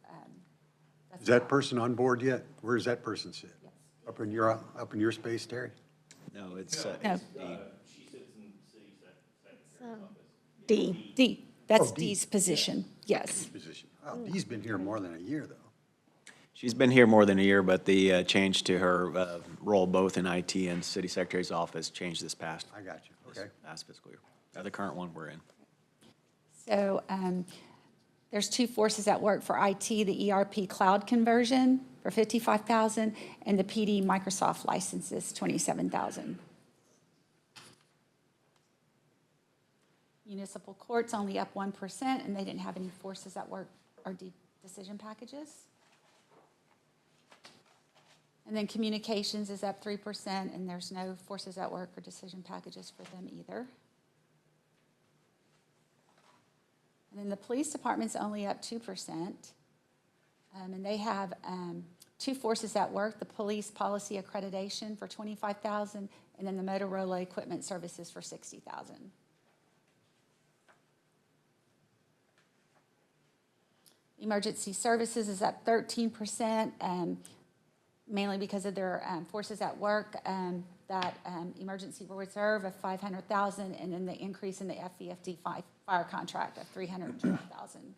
that's Is that person on board yet? Where does that person sit? Up in your space, Terry? No, it's No. D. D. That's Oh, D. D's position. Yes. Position. Oh, Dee's been here more than a year, though. She's been here more than a year, but the change to her role both in IT and city secretary's office changed this past. I got you. Okay. Last fiscal year. The current one we're in. So there's two forces at work for IT, the ERP cloud conversion for 55,000 and the PD Microsoft licenses, 27,000. Municipal courts only up 1%, and they didn't have any forces at work or decision packages. And then communications is up 3%, and there's no forces at work or decision packages for them either. And then the police department's only up 2%, and they have two forces at work, the police policy accreditation for 25,000, and then the Motorola equipment services for 60,000. Emergency services is up 13%, mainly because of their forces at work, that emergency reserve of 500,000, and then the increase in the FVFD fire contract of 312,000.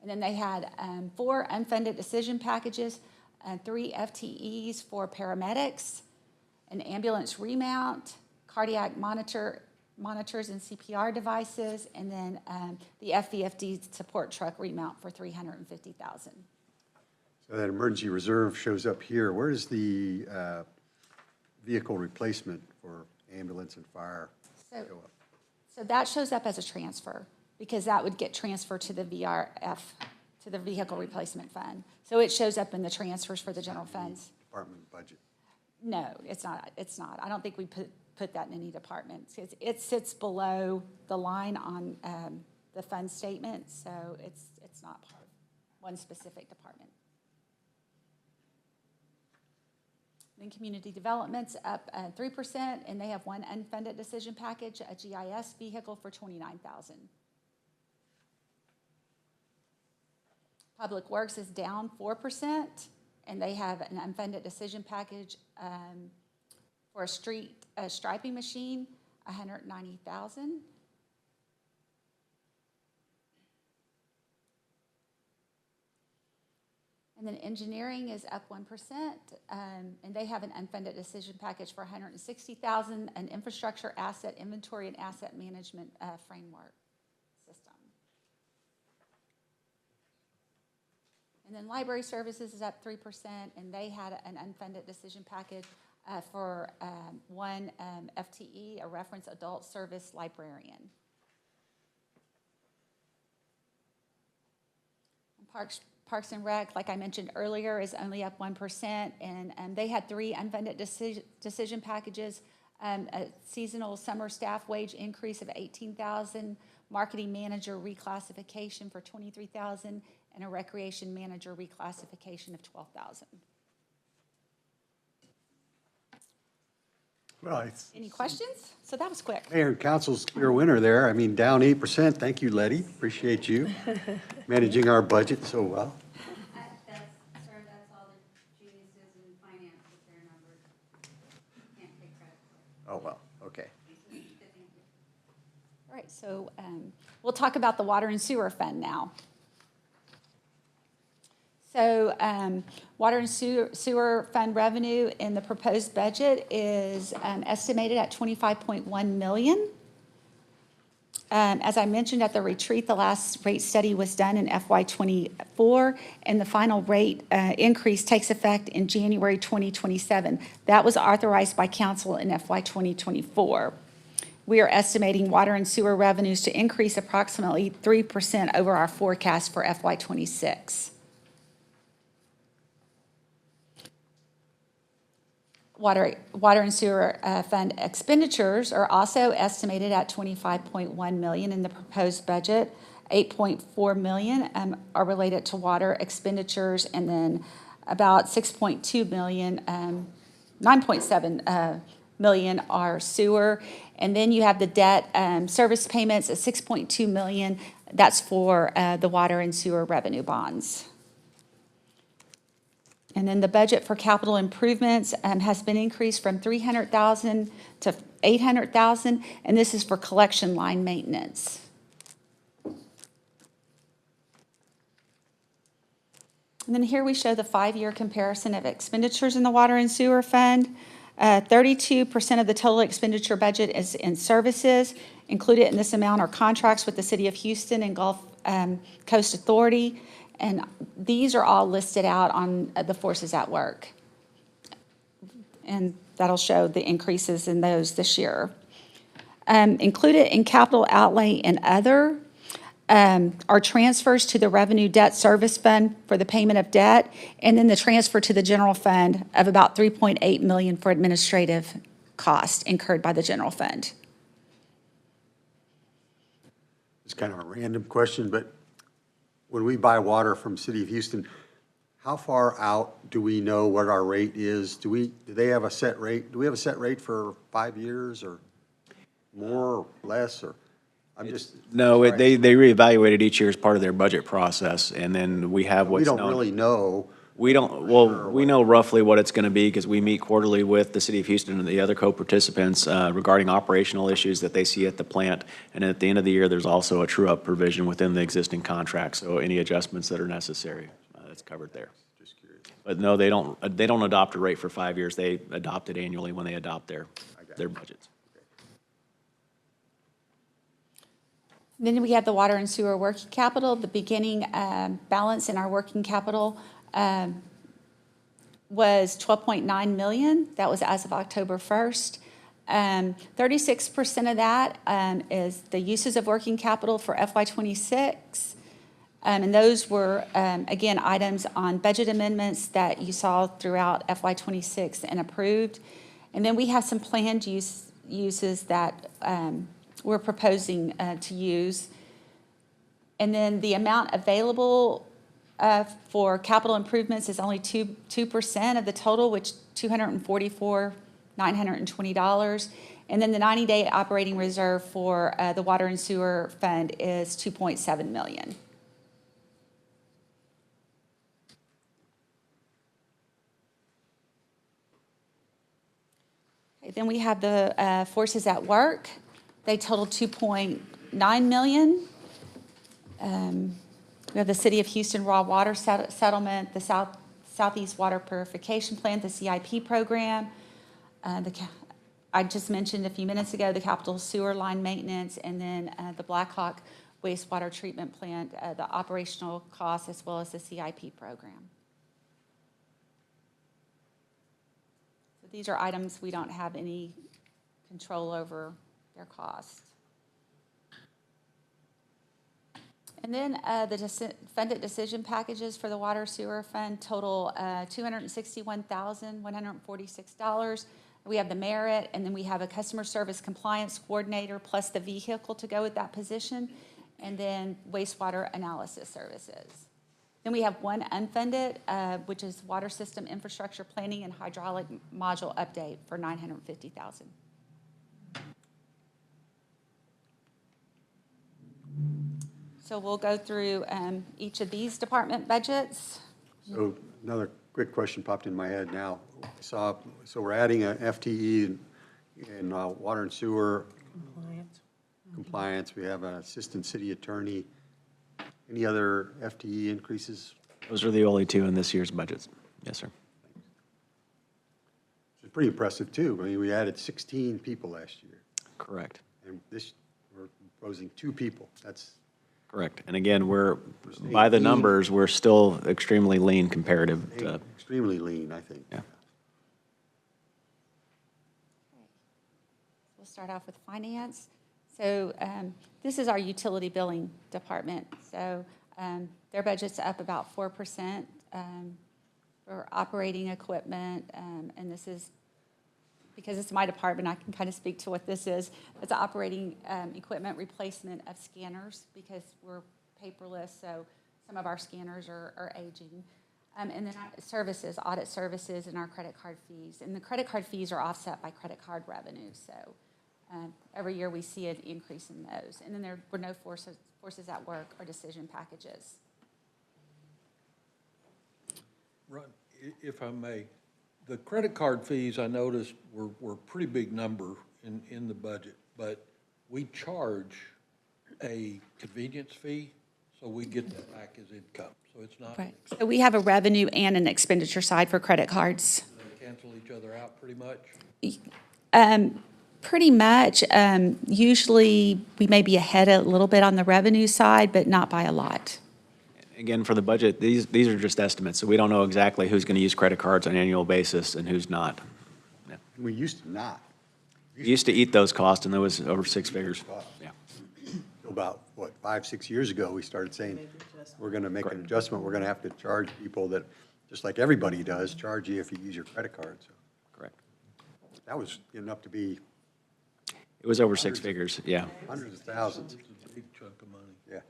And then they had 4 unfunded decision packages, 3 FTEs for paramedics, an ambulance remount, cardiac monitors and CPR devices, and then the FVFD support truck remount for 350,000. So that emergency reserve shows up here. Where is the vehicle replacement for ambulance and fire show up? So that shows up as a transfer, because that would get transferred to the VRF, to the Vehicle Replacement Fund. So it shows up in the transfers for the general funds. Department budget. No, it's not. I don't think we put that in any department. It sits below the line on the fund statement, so it's not part of one specific department. Then community development's up 3%, and they have one unfunded decision package, a GIS vehicle for 29,000. Public Works is down 4%, and they have an unfunded decision package for a striping machine, 190,000. And then engineering is up 1%, and they have an unfunded decision package for $160,000, an infrastructure asset inventory and asset management framework system. And then library services is up 3%, and they had an unfunded decision package for one FTE, a reference adult service librarian. Parks and Rec, like I mentioned earlier, is only up 1%, and they had 3 unfunded decision packages, a seasonal summer staff wage increase of $18,000, marketing manager reclassification for $23,000, and a recreation manager reclassification of $12,000. Well, it's, Any questions? So that was quick. Mayor and Council's clear winner there. I mean, down 8%. Thank you, Letty. Appreciate you managing our budget so well. That's all the geniuses in finance with their numbers. Can't take credit for it. Oh, well, okay. All right, so we'll talk about the water and sewer fund now. So water and sewer fund revenue in the proposed budget is estimated at $25.1 million. As I mentioned at the retreat, the last rate study was done in FY24, and the final rate increase takes effect in January 2027. That was authorized by council in FY 2024. We are estimating water and sewer revenues to increase approximately 3% over our forecast for FY 26. Water and sewer fund expenditures are also estimated at $25.1 million in the proposed budget. $8.4 million are related to water expenditures, and then about $6.2 million, $9.7 million are sewer. And then you have the debt service payments at $6.2 million. That's for the water and sewer revenue bonds. And then the budget for capital improvements has been increased from $300,000 to $800,000, and this is for collection line maintenance. And then here we show the 5-year comparison of expenditures in the water and sewer fund. 32% of the total expenditure budget is in services. Included in this amount are contracts with the City of Houston and Gulf Coast Authority. And these are all listed out on the forces at work. And that'll show the increases in those this year. Included in capital outlay and other are transfers to the revenue debt service fund for the payment of debt, and then the transfer to the general fund of about $3.8 million for administrative costs incurred by the general fund. It's kind of a random question, but when we buy water from City of Houston, how far out do we know what our rate is? Do they have a set rate? Do we have a set rate for 5 years or more or less, or? No, they reevaluate it each year as part of their budget process, and then we have what's known. We don't really know. We don't, well, we know roughly what it's going to be because we meet quarterly with the City of Houston and the other co-participants regarding operational issues that they see at the plant. And at the end of the year, there's also a true-up provision within the existing contract. So any adjustments that are necessary, that's covered there. Just curious. But no, they don't adopt a rate for 5 years. They adopt it annually when they adopt their budgets. Then we have the water and sewer working capital. The beginning balance in our working capital was $12.9 million. That was as of October 1st. 36% of that is the uses of working capital for FY26. And those were, again, items on budget amendments that you saw throughout FY26 and approved. And then we have some planned uses that we're proposing to use. And then the amount available for capital improvements is only 2% of the total, which $244,920. And then the 90-day operating reserve for the water and sewer fund is $2.7 million. Okay, then we have the forces at work. They total $2.9 million. We have the City of Houston Raw Water Settlement, the Southeast Water Purification Plant, the CIP program. I just mentioned a few minutes ago, the Capital Sewer Line Maintenance, and then the Blackhawk Wastewater Treatment Plant, the operational costs, as well as the CIP program. So these are items we don't have any control over their costs. And then the funded decision packages for the water sewer fund total $261,146. We have the merit, and then we have a customer service compliance coordinator plus the vehicle to go with that position, and then wastewater analysis services. Then we have one unfunded, which is water system infrastructure planning and hydraulic module update for $950,000. So we'll go through each of these department budgets. So another quick question popped in my head now. So we're adding an FTE in water and sewer compliance. We have an assistant city attorney. Any other FTE increases? Those are the only two in this year's budgets. Yes, sir. It's pretty impressive, too. I mean, we added 16 people last year, Correct. and this, we're proposing 2 people. That's Correct. And again, by the numbers, we're still extremely lean comparative to, extremely lean, I think. yeah. We'll start off with finance. So this is our utility billing department. So their budget's up about 4% for operating equipment. And this is, because it's my department, I can kind of speak to what this is. It's operating equipment replacement of scanners because we're paperless, so some of our scanners are aging. And then services, audit services, and our credit card fees. And the credit card fees are offset by credit card revenue, so every year we see an increase in those. And then there were no forces at work or decision packages. Ron, if I may, the credit card fees, I noticed, were a pretty big number in the budget, but we charge a convenience fee, so we get that back as income. So it's not, Right. So we have a revenue and an expenditure side for credit cards. they cancel each other out pretty much. Pretty much. Usually, we may be ahead a little bit on the revenue side, but not by a lot. Again, for the budget, these are just estimates, so we don't know exactly who's going to use credit cards on an annual basis and who's not. Yeah. We used to not. We used to eat those costs, and there was over 6 figures. Yeah. About, 5, 6 years ago, we started saying, we're going to make an adjustment. We're going to have to charge people that, just like everybody does, charge you if you use your credit card. So Correct. that was enough to be It was over 6 figures, yeah. hundreds of thousands. It's a big chunk of money. Yeah.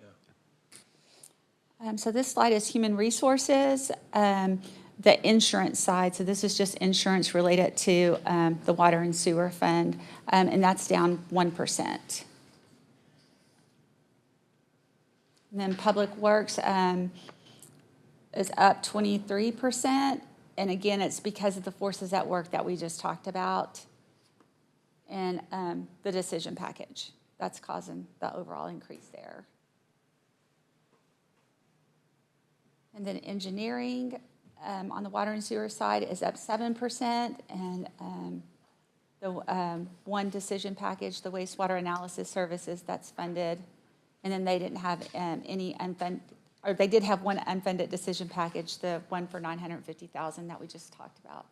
So this slide is human resources, the insurance side. So this is just insurance related to the water and sewer fund, and that's down 1%. And then Public Works is up 23%. And again, it's because of the forces at work that we just talked about and the decision package. That's causing the overall increase there. And then engineering on the water and sewer side is up 7%. And the one decision package, the wastewater analysis services, that's funded. And then they didn't have any unfunded, or they did have one unfunded decision package, the one for $950,000 that we just talked about.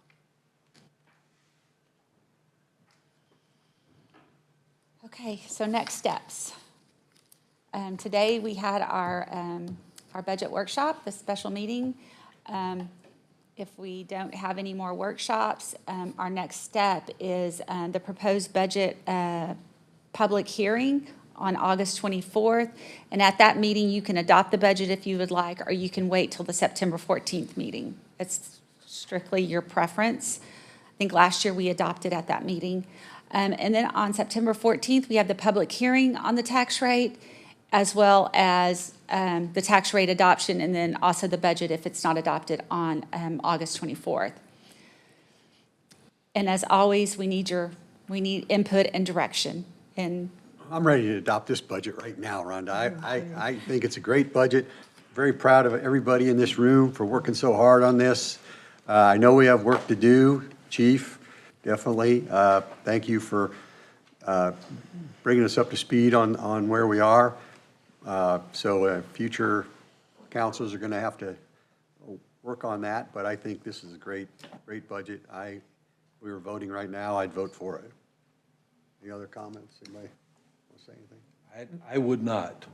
Okay, so next steps. Today we had our budget workshop, the special meeting. If we don't have any more workshops, our next step is the proposed budget public hearing on August 24th. And at that meeting, you can adopt the budget if you would like, or you can wait till the September 14th meeting. It's strictly your preference. I think last year we adopted at that meeting. And then on September 14th, we have the public hearing on the tax rate, as well as the tax rate adoption, and then also the budget if it's not adopted on August 24th. And as always, we need input and direction. And I'm ready to adopt this budget right now, Rhonda. I think it's a great budget, very proud of everybody in this room for working so hard on this. I know we have work to do, Chief, definitely. Thank you for bringing us up to speed on where we are. So future councils are going to have to work on that, but I think this is a great budget. If we were voting right now, I'd vote for it. Any other comments? Anybody want to say anything? I would not.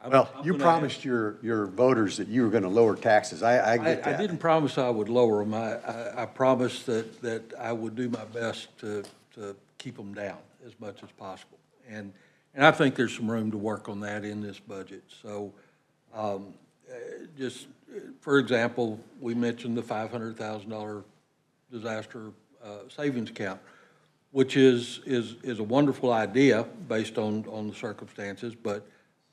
Well, you promised your voters that you were going to lower taxes. I get I that. didn't promise I would lower them. I promised that I would do my best to keep them down as much as possible. And I think there's some room to work on that in this budget. So just, for example, we mentioned the $500,000 disaster savings account, which is a wonderful idea based on the circumstances, but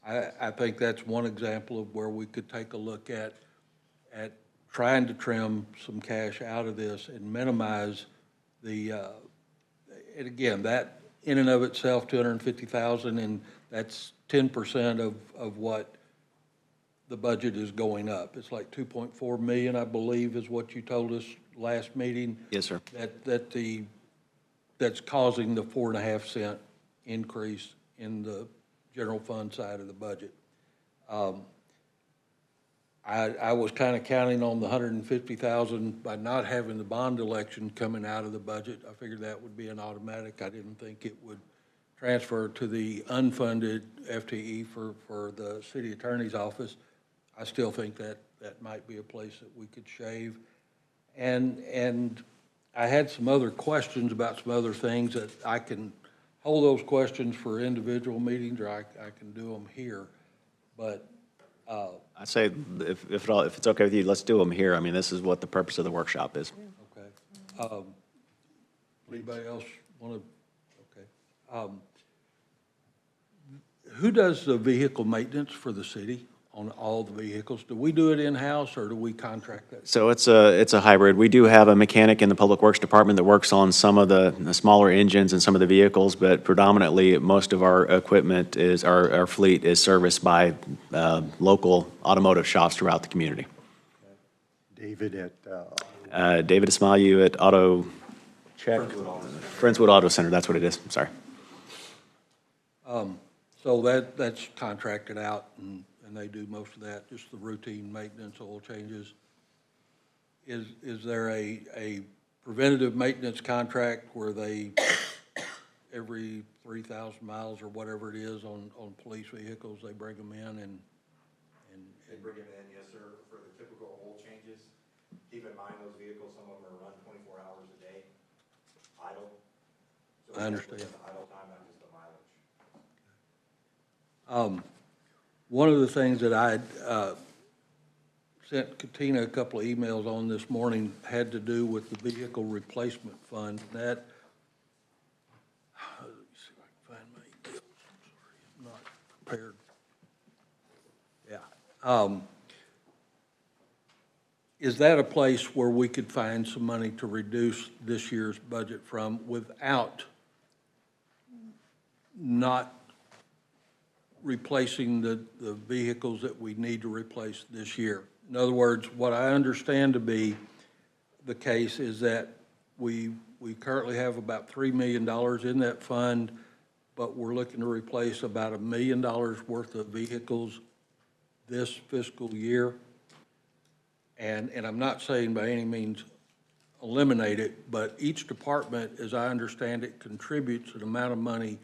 I think that's one example of where we could take a look at trying to trim some cash out of this and minimize the, and again, that in and of itself, $250,000, and that's 10% of what the budget is going up. It's like 2.4 million, I believe, is what you told us last meeting. Yes, sir. That's causing the 4.5 cent increase in the general fund side of the budget. I was kind of counting on the 150,000 by not having the bond election coming out of the budget. I figured that would be an automatic. I didn't think it would transfer to the unfunded FTE for the city attorney's office. I still think that might be a place that we could shave. And I had some other questions about some other things that I can hold those questions for individual meetings, or I can do them here. But I'd say if it's okay with you, let's do them here. I mean, this is what the purpose of the workshop is. okay. Anybody else want to? Okay. Who does the vehicle maintenance for the city on all the vehicles? Do we do it in-house, or do we contract that? So it's a hybrid. We do have a mechanic in the Public Works Department that works on some of the smaller engines and some of the vehicles, but predominantly, most of our equipment is, our fleet is serviced by local automotive shops throughout the community. David at, David Ismailu at Auto Check. Friendswood Auto Center, that's what it is, sorry. So that's contracted out, and they do most of that, just the routine maintenance, oil changes. Is there a preventative maintenance contract where they, every 3,000 miles or whatever it is on police vehicles, they bring them in and They bring them in, yes, sir, for the typical oil changes. Keep in mind, those vehicles, some of them are run 24 hours a day, idle. So I understand. it's the idle time, not just the mileage. One of the things that I sent Katina a couple of emails on this morning had to do with the vehicle replacement fund. That, let me see if I can find my emails. I'm sorry, I'm not prepared. Yeah. Is that a place where we could find some money to reduce this year's budget from without not replacing the vehicles that we need to replace this year? In other words, what I understand to be the case is that we currently have about $3 million in that fund, but we're looking to replace about $1 million worth of vehicles this fiscal year. And I'm not saying by any means eliminate it, but each department, as I understand it, contributes an amount of money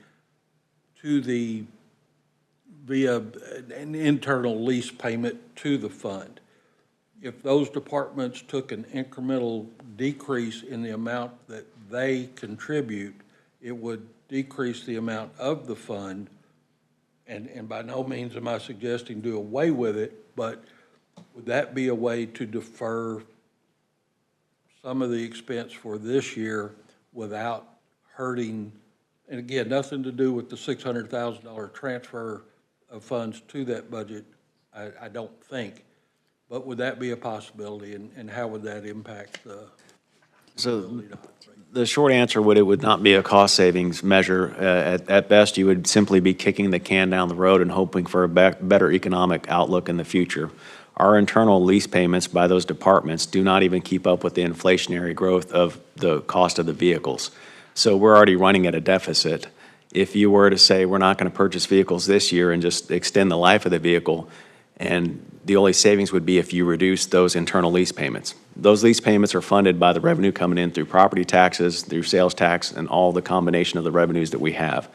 to the, via an internal lease payment to the fund. If those departments took an incremental decrease in the amount that they contribute, it would decrease the amount of the fund. And by no means am I suggesting do away with it, but would that be a way to defer some of the expense for this year without hurting, and again, nothing to do with the $600,000 transfer of funds to that budget, I don't think. But would that be a possibility, and how would that impact the So ability to operate? The short answer would, it would not be a cost savings measure. At best, you would simply be kicking the can down the road and hoping for a better economic outlook in the future. Our internal lease payments by those departments do not even keep up with the inflationary growth of the cost of the vehicles. So we're already running at a deficit. If you were to say, we're not going to purchase vehicles this year and just extend the life of the vehicle, and the only savings would be if you reduce those internal lease payments. Those lease payments are funded by the revenue coming in through property taxes, through sales tax, and all the combination of the revenues that we have.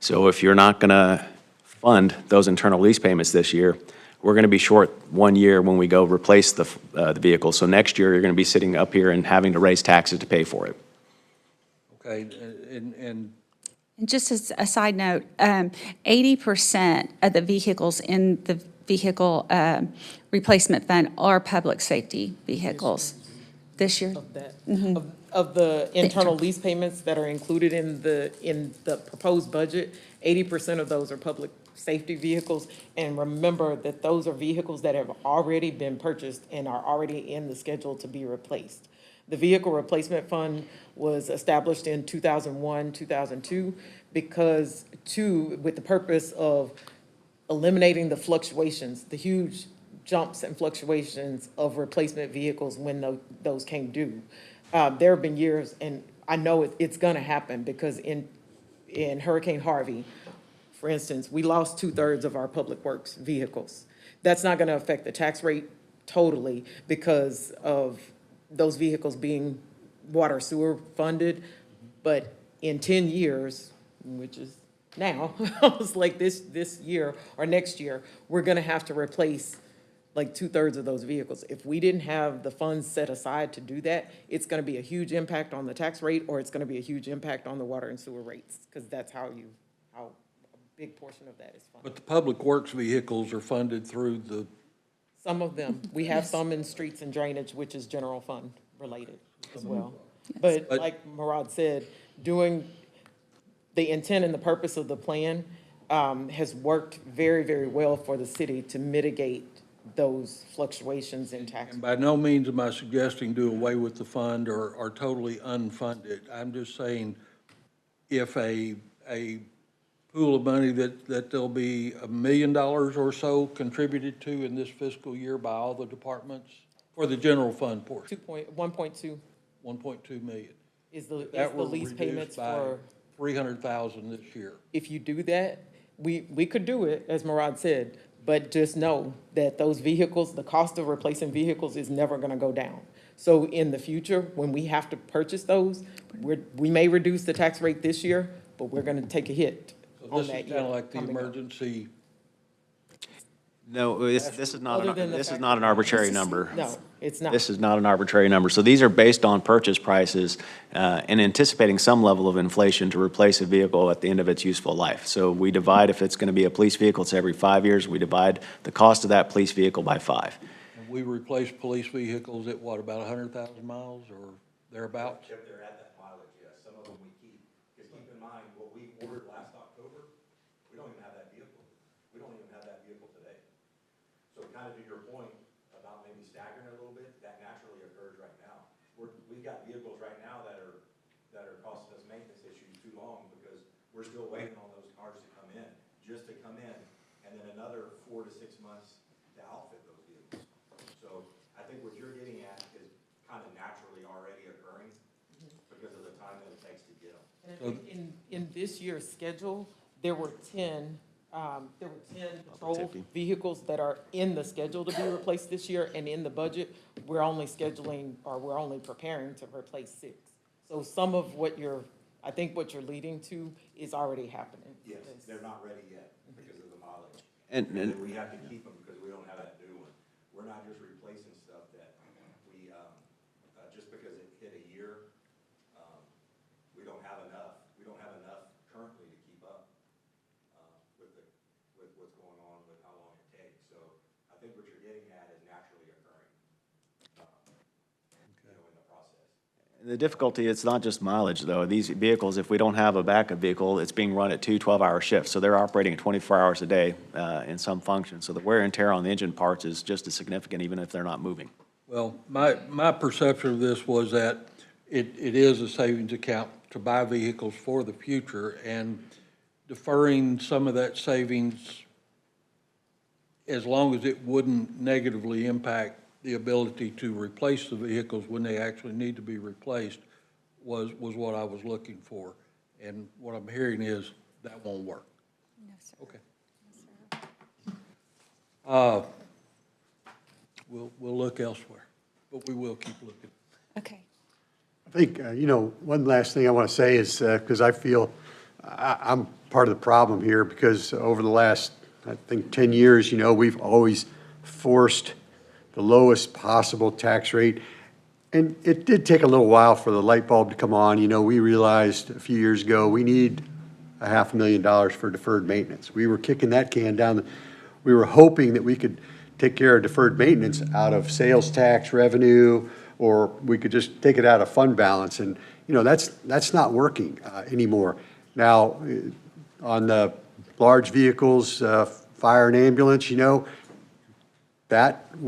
So if you're not going to fund those internal lease payments this year, we're going to be short 1 year when we go replace the vehicle. So next year, you're going to be sitting up here and having to raise taxes to pay for it. Okay, and And just as a side note, 80% of the vehicles in the vehicle replacement fund are public safety vehicles this year. Of the internal lease payments that are included in the proposed budget, 80% of those are public safety vehicles. And remember that those are vehicles that have already been purchased and are already in the schedule to be replaced. The Vehicle Replacement Fund was established in 2001, 2002, with the purpose of eliminating the fluctuations, the huge jumps and fluctuations of replacement vehicles when those came due. There have been years, and I know it's gonna happen, because in Hurricane Harvey, for instance, we lost 2/3 of our public works vehicles. That's not gonna affect the tax rate totally because of those vehicles being water sewer funded, but in 10 years, which is now, it's like this year or next year, we're gonna have to replace like 2/3 of those vehicles. If we didn't have the funds set aside to do that, it's gonna be a huge impact on the tax rate, or it's gonna be a huge impact on the water and sewer rates, because that's how a big portion of that is funded. but the public works vehicles are funded through the, Some of them, we have some in streets and drainage, which is general fund related as well. But like Murad said, the intent and the purpose of the plan has worked very, very well for the city to mitigate those fluctuations in tax. and by no means am I suggesting do away with the fund or totally unfund it. I'm just saying, if a pool of money that there'll be $1 million or so contributed to in this fiscal year by all the departments for the general fund portion, 1.2 1.2 million. is the That will lease reduce payments by for, 300,000 this year. if you do that, we could do it, as Murad said, but just know that those vehicles, the cost of replacing vehicles is never gonna go down. So in the future, when we have to purchase those, we may reduce the tax rate this year, but we're gonna take a hit So on this that is year kind of like the coming up. emergency. No, this is not, Other than the this is fact not an arbitrary number. No, it's not. This is not an arbitrary number. So these are based on purchase prices and anticipating some level of inflation to replace a vehicle at the end of its useful life. So we divide, if it's going to be a police vehicle, it's every 5 years. We divide the cost of that police vehicle by 5. And we replace police vehicles at what, about 100,000 miles or thereabouts? If they're at that mileage, yes, some of them we keep, because keep in mind, what we ordered last October, we don't even have that vehicle. We don't even have that vehicle today. So kind of to your point about maybe staggering it a little bit, that naturally occurs right now. We've got vehicles right now that are costing us maintenance issues too long because we're still waiting on those cars to come in, and then another 4 to 6 months to outfit those vehicles. So I think what you're getting at is kind of naturally already occurring because of the time that it takes to get them. And I think in this year's schedule, there were 10 patrol safety. vehicles that are in the schedule to be replaced this year, and in the budget, we're only preparing to replace 6. So some of I think what you're leading to is already happening. Yes, they're not ready yet because of the mileage. And We have to keep them because we don't have that new one. We're not just replacing stuff that we, just because it hit a year, we don't have enough. We don't have enough currently to keep up with what's going on, with how long it takes. So I think what you're getting at is naturally occurring, in the process. the difficulty, it's not just mileage, though. These vehicles, if we don't have a backup vehicle, it's being run at 2 12-hour shifts. So they're operating 24 hours a day in some function. So the wear and tear on the engine parts is just as significant, even if they're not moving. Well, my perception of this was that it is a savings account to buy vehicles for the future, and deferring some of that savings, as long as it wouldn't negatively impact the ability to replace the vehicles when they actually need to be replaced, was what I was looking for. And what I'm hearing is that won't work. No, sir. Okay. We'll look elsewhere, but we will keep looking. Okay. I think, one last thing I want to say is, because I feel I'm part of the problem here, because over the last, I think, 10 years, we've always forced the lowest possible tax rate. And it did take a little while for the light bulb to come on. We realized a few years ago, we need $500,000 for deferred maintenance. We were kicking that can down. We were hoping that we could take care of deferred maintenance out of sales tax revenue, or we could just take it out of fund balance. And, that's not working anymore. Now, on the large vehicles, fire and ambulance, that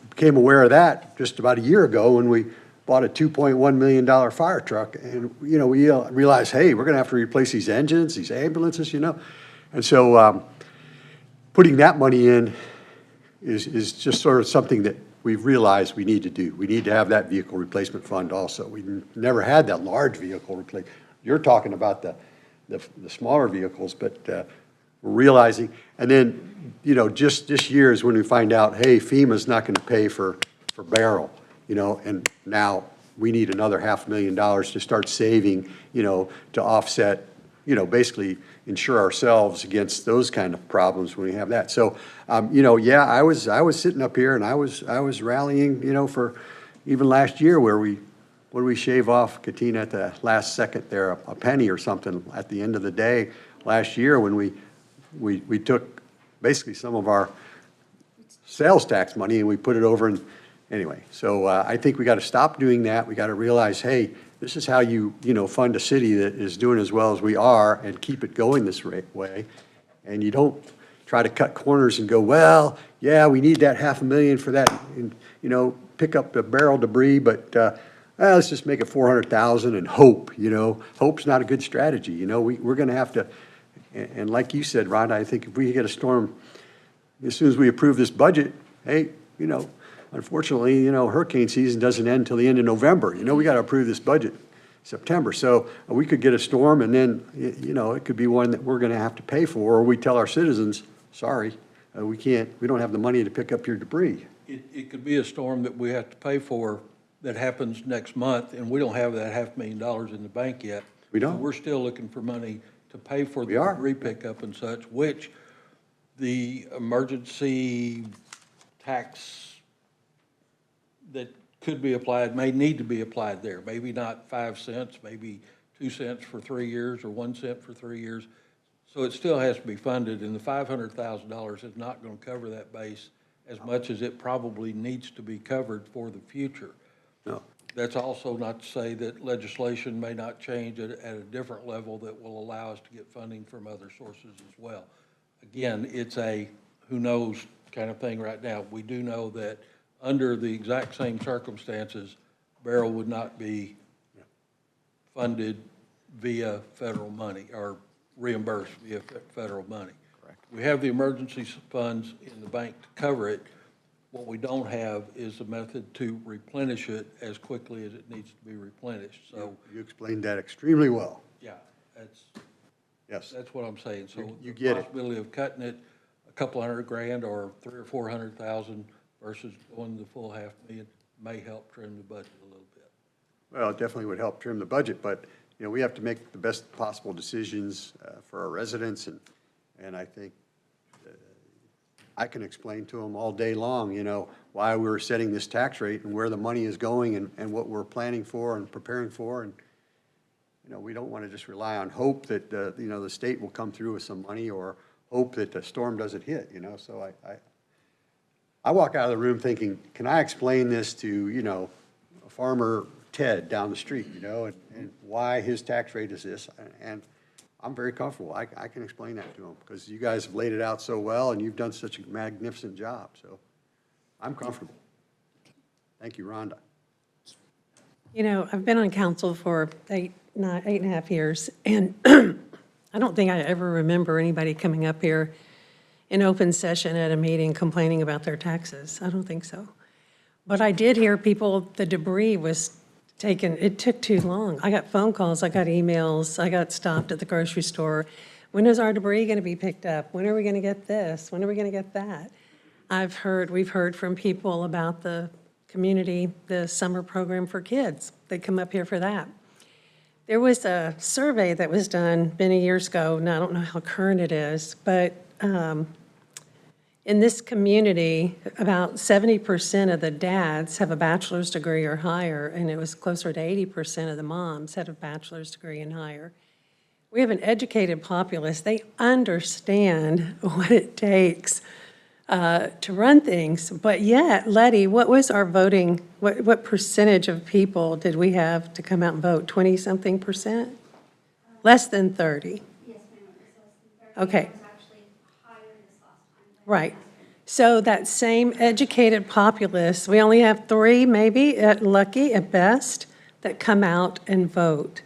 became aware of that just about a year ago when we bought a $2.1 million fire truck. And, we realized, hey, we're going to have to replace these engines, these ambulances, And so putting that money in is just sort of something that we've realized we need to do. We need to have that vehicle replacement fund also. We never had that large vehicle replacement. You're talking about the smaller vehicles, but we're realizing. And then, just this year is when we find out, hey, FEMA's not going to pay for Beryl, and now we need another $500,000 to start saving, to offset, basically insure ourselves against those kind of problems when we have that. So, yeah, I was sitting up here and I was rallying, for even last year where what do we shave off, Katina, at the last second there, a penny or something at the end of the day last year when we took basically some of our sales tax money and we put it over in, anyway. So I think we got to stop doing that. We got to realize, hey, this is how you fund a city that is doing as well as we are and keep it going this way. And you don't try to cut corners and go, well, yeah, we need that $500,000 for that, and, pick up the barrel debris, but let's just make it $400,000 and hope, Hope's not a good strategy. We're going to have to, and like you said, Rhonda, I think if we get a storm, as soon as we approve this budget, hey, unfortunately, hurricane season doesn't end until the end of November. We got to approve this budget September. So we could get a storm and then, it could be one that we're going to have to pay for, or we tell our citizens, sorry, we don't have the money to pick up your debris. It could be a storm that we have to pay for that happens next month, and we don't have that $500,000 in the bank yet. We don't. So we're still looking for money to pay for the We are. debris pickup and such, which the emergency tax that could be applied may need to be applied there. Maybe not 5 cents, maybe 2 cents for 3 years or 1 cent for 3 years. So it still has to be funded, and the $500,000 is not going to cover that base as much as it probably needs to be covered for the future. No. That's also not to say that legislation may not change at a different level that will allow us to get funding from other sources as well. Again, it's a who knows kind of thing right now. We do know that under the exact same circumstances, Beryl would not be funded via federal money or reimbursed via federal money. Correct. We have the emergency funds in the bank to cover it. What we don't have is a method to replenish it as quickly as it needs to be replenished. So, You explained that extremely well. yeah, Yes. that's what I'm saying. So You the get it. possibility of cutting it a couple $100,000 or $300,000 or $400,000 versus going the full $500,000 may help trim the budget a little bit. Well, it definitely would help trim the budget, but, we have to make the best possible decisions for our residents, and I think I can explain to them all day long, why we're setting this tax rate and where the money is going and what we're planning for and preparing for, and, we don't want to just rely on hope that, the state will come through with some money or hope that the storm doesn't hit, so I walk out of the room thinking, can I explain this to, Farmer Ted down the street, and why his tax rate is this? And I'm very comfortable. I can explain that to him because you guys have laid it out so well and you've done such a magnificent job. So I'm comfortable. Thank you, Rhonda. You know, I've been on council for 8.5 years, and I don't think I ever remember anybody coming up here in open session at a meeting complaining about their taxes. I don't think so. But I did hear people, the debris was taken, it took too long. I got phone calls, I got emails, I got stopped at the grocery store. When is our debris going to be picked up? When are we going to get this? When are we going to get that? We've heard from people about the community, the summer program for kids. They come up here for that. There was a survey that was done many years ago, and I don't know how current it is, but in this community, about 70% of the dads have a bachelor's degree or higher, and it was closer to 80% of the moms had a bachelor's degree and higher. We have an educated populace. They understand what it takes to run things, but yet, Letty, what was our voting, what percentage of people did we have to come out and vote? 20-something percent? Less than 30? Yes, ma'am, it was less than 30. Okay. It was actually higher this last time. Right. So that same educated populace, we only have 3, maybe, lucky at best, that come out and vote.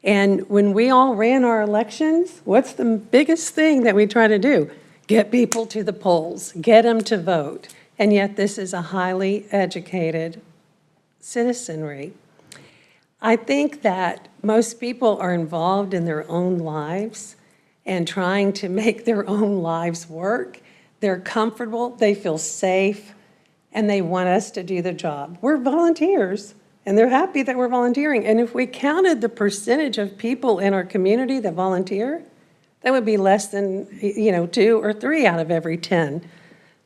And when we all ran our elections, what's the biggest thing that we try to do? Get people to the polls, get them to vote. And yet this is a highly educated citizenry. I think that most people are involved in their own lives and trying to make their own lives work. They're comfortable, they feel safe, and they want us to do the job. We're volunteers, and they're happy that we're volunteering. And if we counted the percentage of people in our community that volunteer, that would be less than, 2 or 3 out of every 10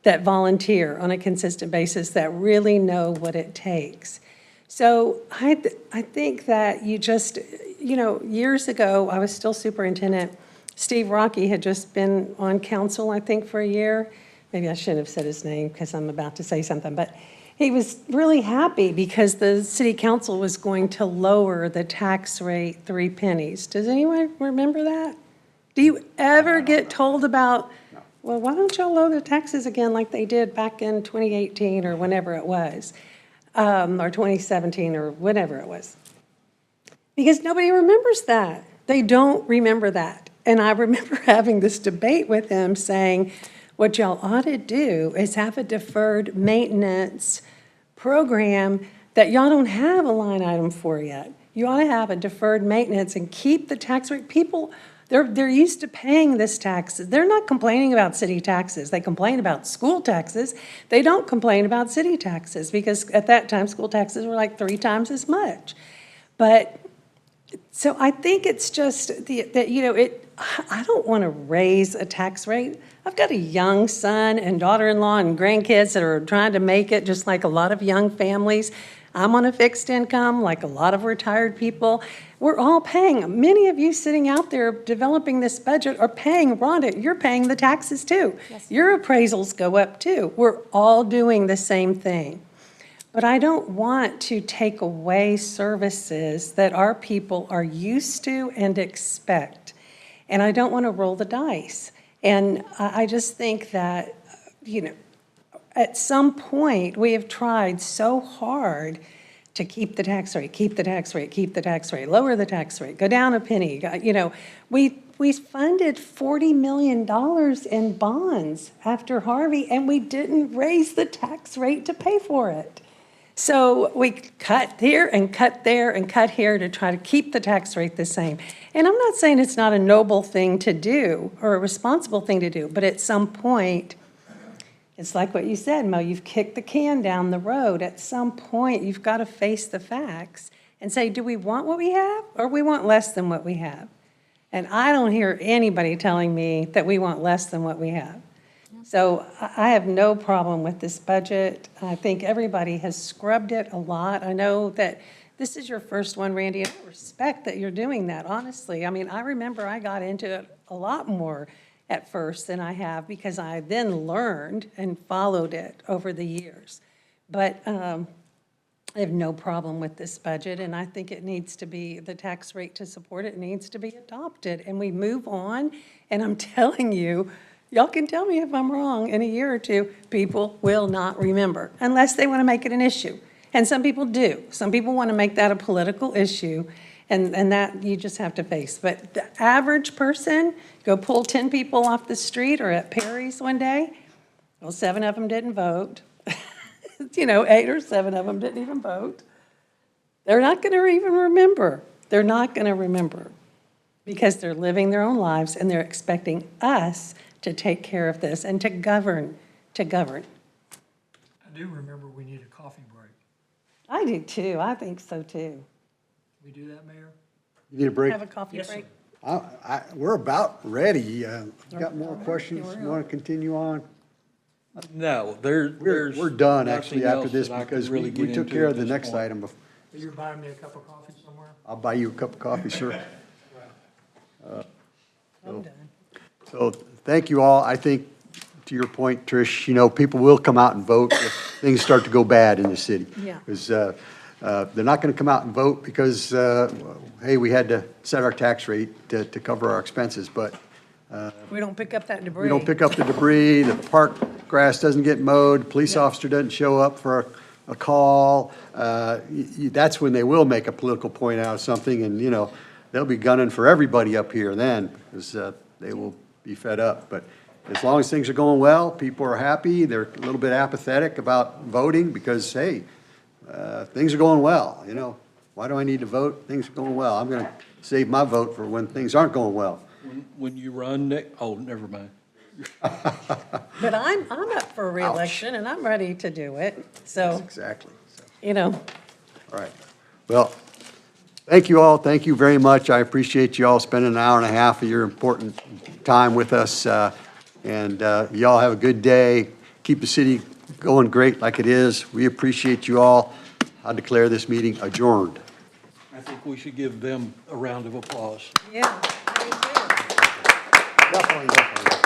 that volunteer on a consistent basis that really know what it takes. So I think that you just, years ago, I was still superintendent. Steve Rocky had just been on council, I think, for a year. Maybe I shouldn't have said his name because I'm about to say something, but he was really happy because the city council was going to lower the tax rate 3 pennies. Does anyone remember that? Do you ever get told about, well, why don't y'all lower the taxes again like they did back in 2018 or whenever it was, or 2017 or whatever it was? Because nobody remembers that. They don't remember that. And I remember having this debate with him saying, what y'all ought to do is have a deferred maintenance program that y'all don't have a line item for yet. You ought to have a deferred maintenance and keep the tax rate. People, they're used to paying this taxes. They're not complaining about city taxes. They complain about school taxes. They don't complain about city taxes because at that time, school taxes were like 3 times as much. But so I think it's just I don't want to raise a tax rate. I've got a young son and daughter-in-law and grandkids that are trying to make it just like a lot of young families. I'm on a fixed income like a lot of retired people. We're all paying. Many of you sitting out there developing this budget are paying. Rhonda, you're paying the taxes too. Yes. Your appraisals go up too. We're all doing the same thing. But I don't want to take away services that our people are used to and expect. And I don't want to roll the dice. And I just think that, at some point, we have tried so hard to keep the tax rate, keep the tax rate, keep the tax rate, lower the tax rate, go down a penny. We funded $40 million in bonds after Harvey, and we didn't raise the tax rate to pay for it. So we cut here and cut there and cut here to try to keep the tax rate the same. And I'm not saying it's not a noble thing to do or a responsible thing to do, but at some point, it's like what you said, Mo, you've kicked the can down the road. At some point, you've got to face the facts and say, do we want what we have or we want less than what we have? And I don't hear anybody telling me that we want less than what we have. So I have no problem with this budget. I think everybody has scrubbed it a lot. I know that this is your first one, Randy, and I respect that you're doing that, honestly. I mean, I remember I got into it a lot more at first than I have because I then learned and followed it over the years. But I have no problem with this budget, and I think it needs to be, the tax rate to support it needs to be adopted. And we move on, and I'm telling you, y'all can tell me if I'm wrong, in a year or two, people will not remember unless they want to make it an issue. And some people do. Some people want to make that a political issue, and that you just have to face. But the average person, go pull 10 people off the street or at Perry's one day, well, 7 of them didn't vote. 8 or 7 of them didn't even vote. They're not going to even remember. They're not going to remember because they're living their own lives and they're expecting us to take care of this and to govern, I do remember we need a coffee break. I do too. I think so too. We do that, Mayor? You need a break? Have a coffee Yes, break? sir. We're about ready. You got more questions? You want to continue on? No, there's. We're done nothing actually after else this that I can because really we get took into care at of the this next point. item. You're buying me a cup of coffee somewhere? I'll buy you a cup of coffee, sir. I'm done. So thank you all. I think, to your point, Trish, people will come out and vote if things start to go bad in the city. Yeah. Because they're not going to come out and vote because, hey, we had to set our tax rate to cover our expenses, but We don't pick up that debris. we don't pick up the debris, the park grass doesn't get mowed, the police officer doesn't show up for a call. That's when they will make a political point out of something, and, they'll be gunning for everybody up here then, because they will be fed up. But as long as things are going well, people are happy, they're a little bit apathetic about voting, because, hey, things are going well, Why do I need to vote? Things are going well. I'm going to save my vote for when things aren't going well. When you run, never mind. But I'm up for reelection and I'm ready to do it. So, Exactly. So, you all right. Well, thank you all. Thank you very much. I appreciate you all spending an hour and a half of your important time with us. And y'all have a good day. Keep the city going great like it is. We appreciate you all. I declare this meeting adjourned. I think we should give them a round of applause. yeah. Definitely.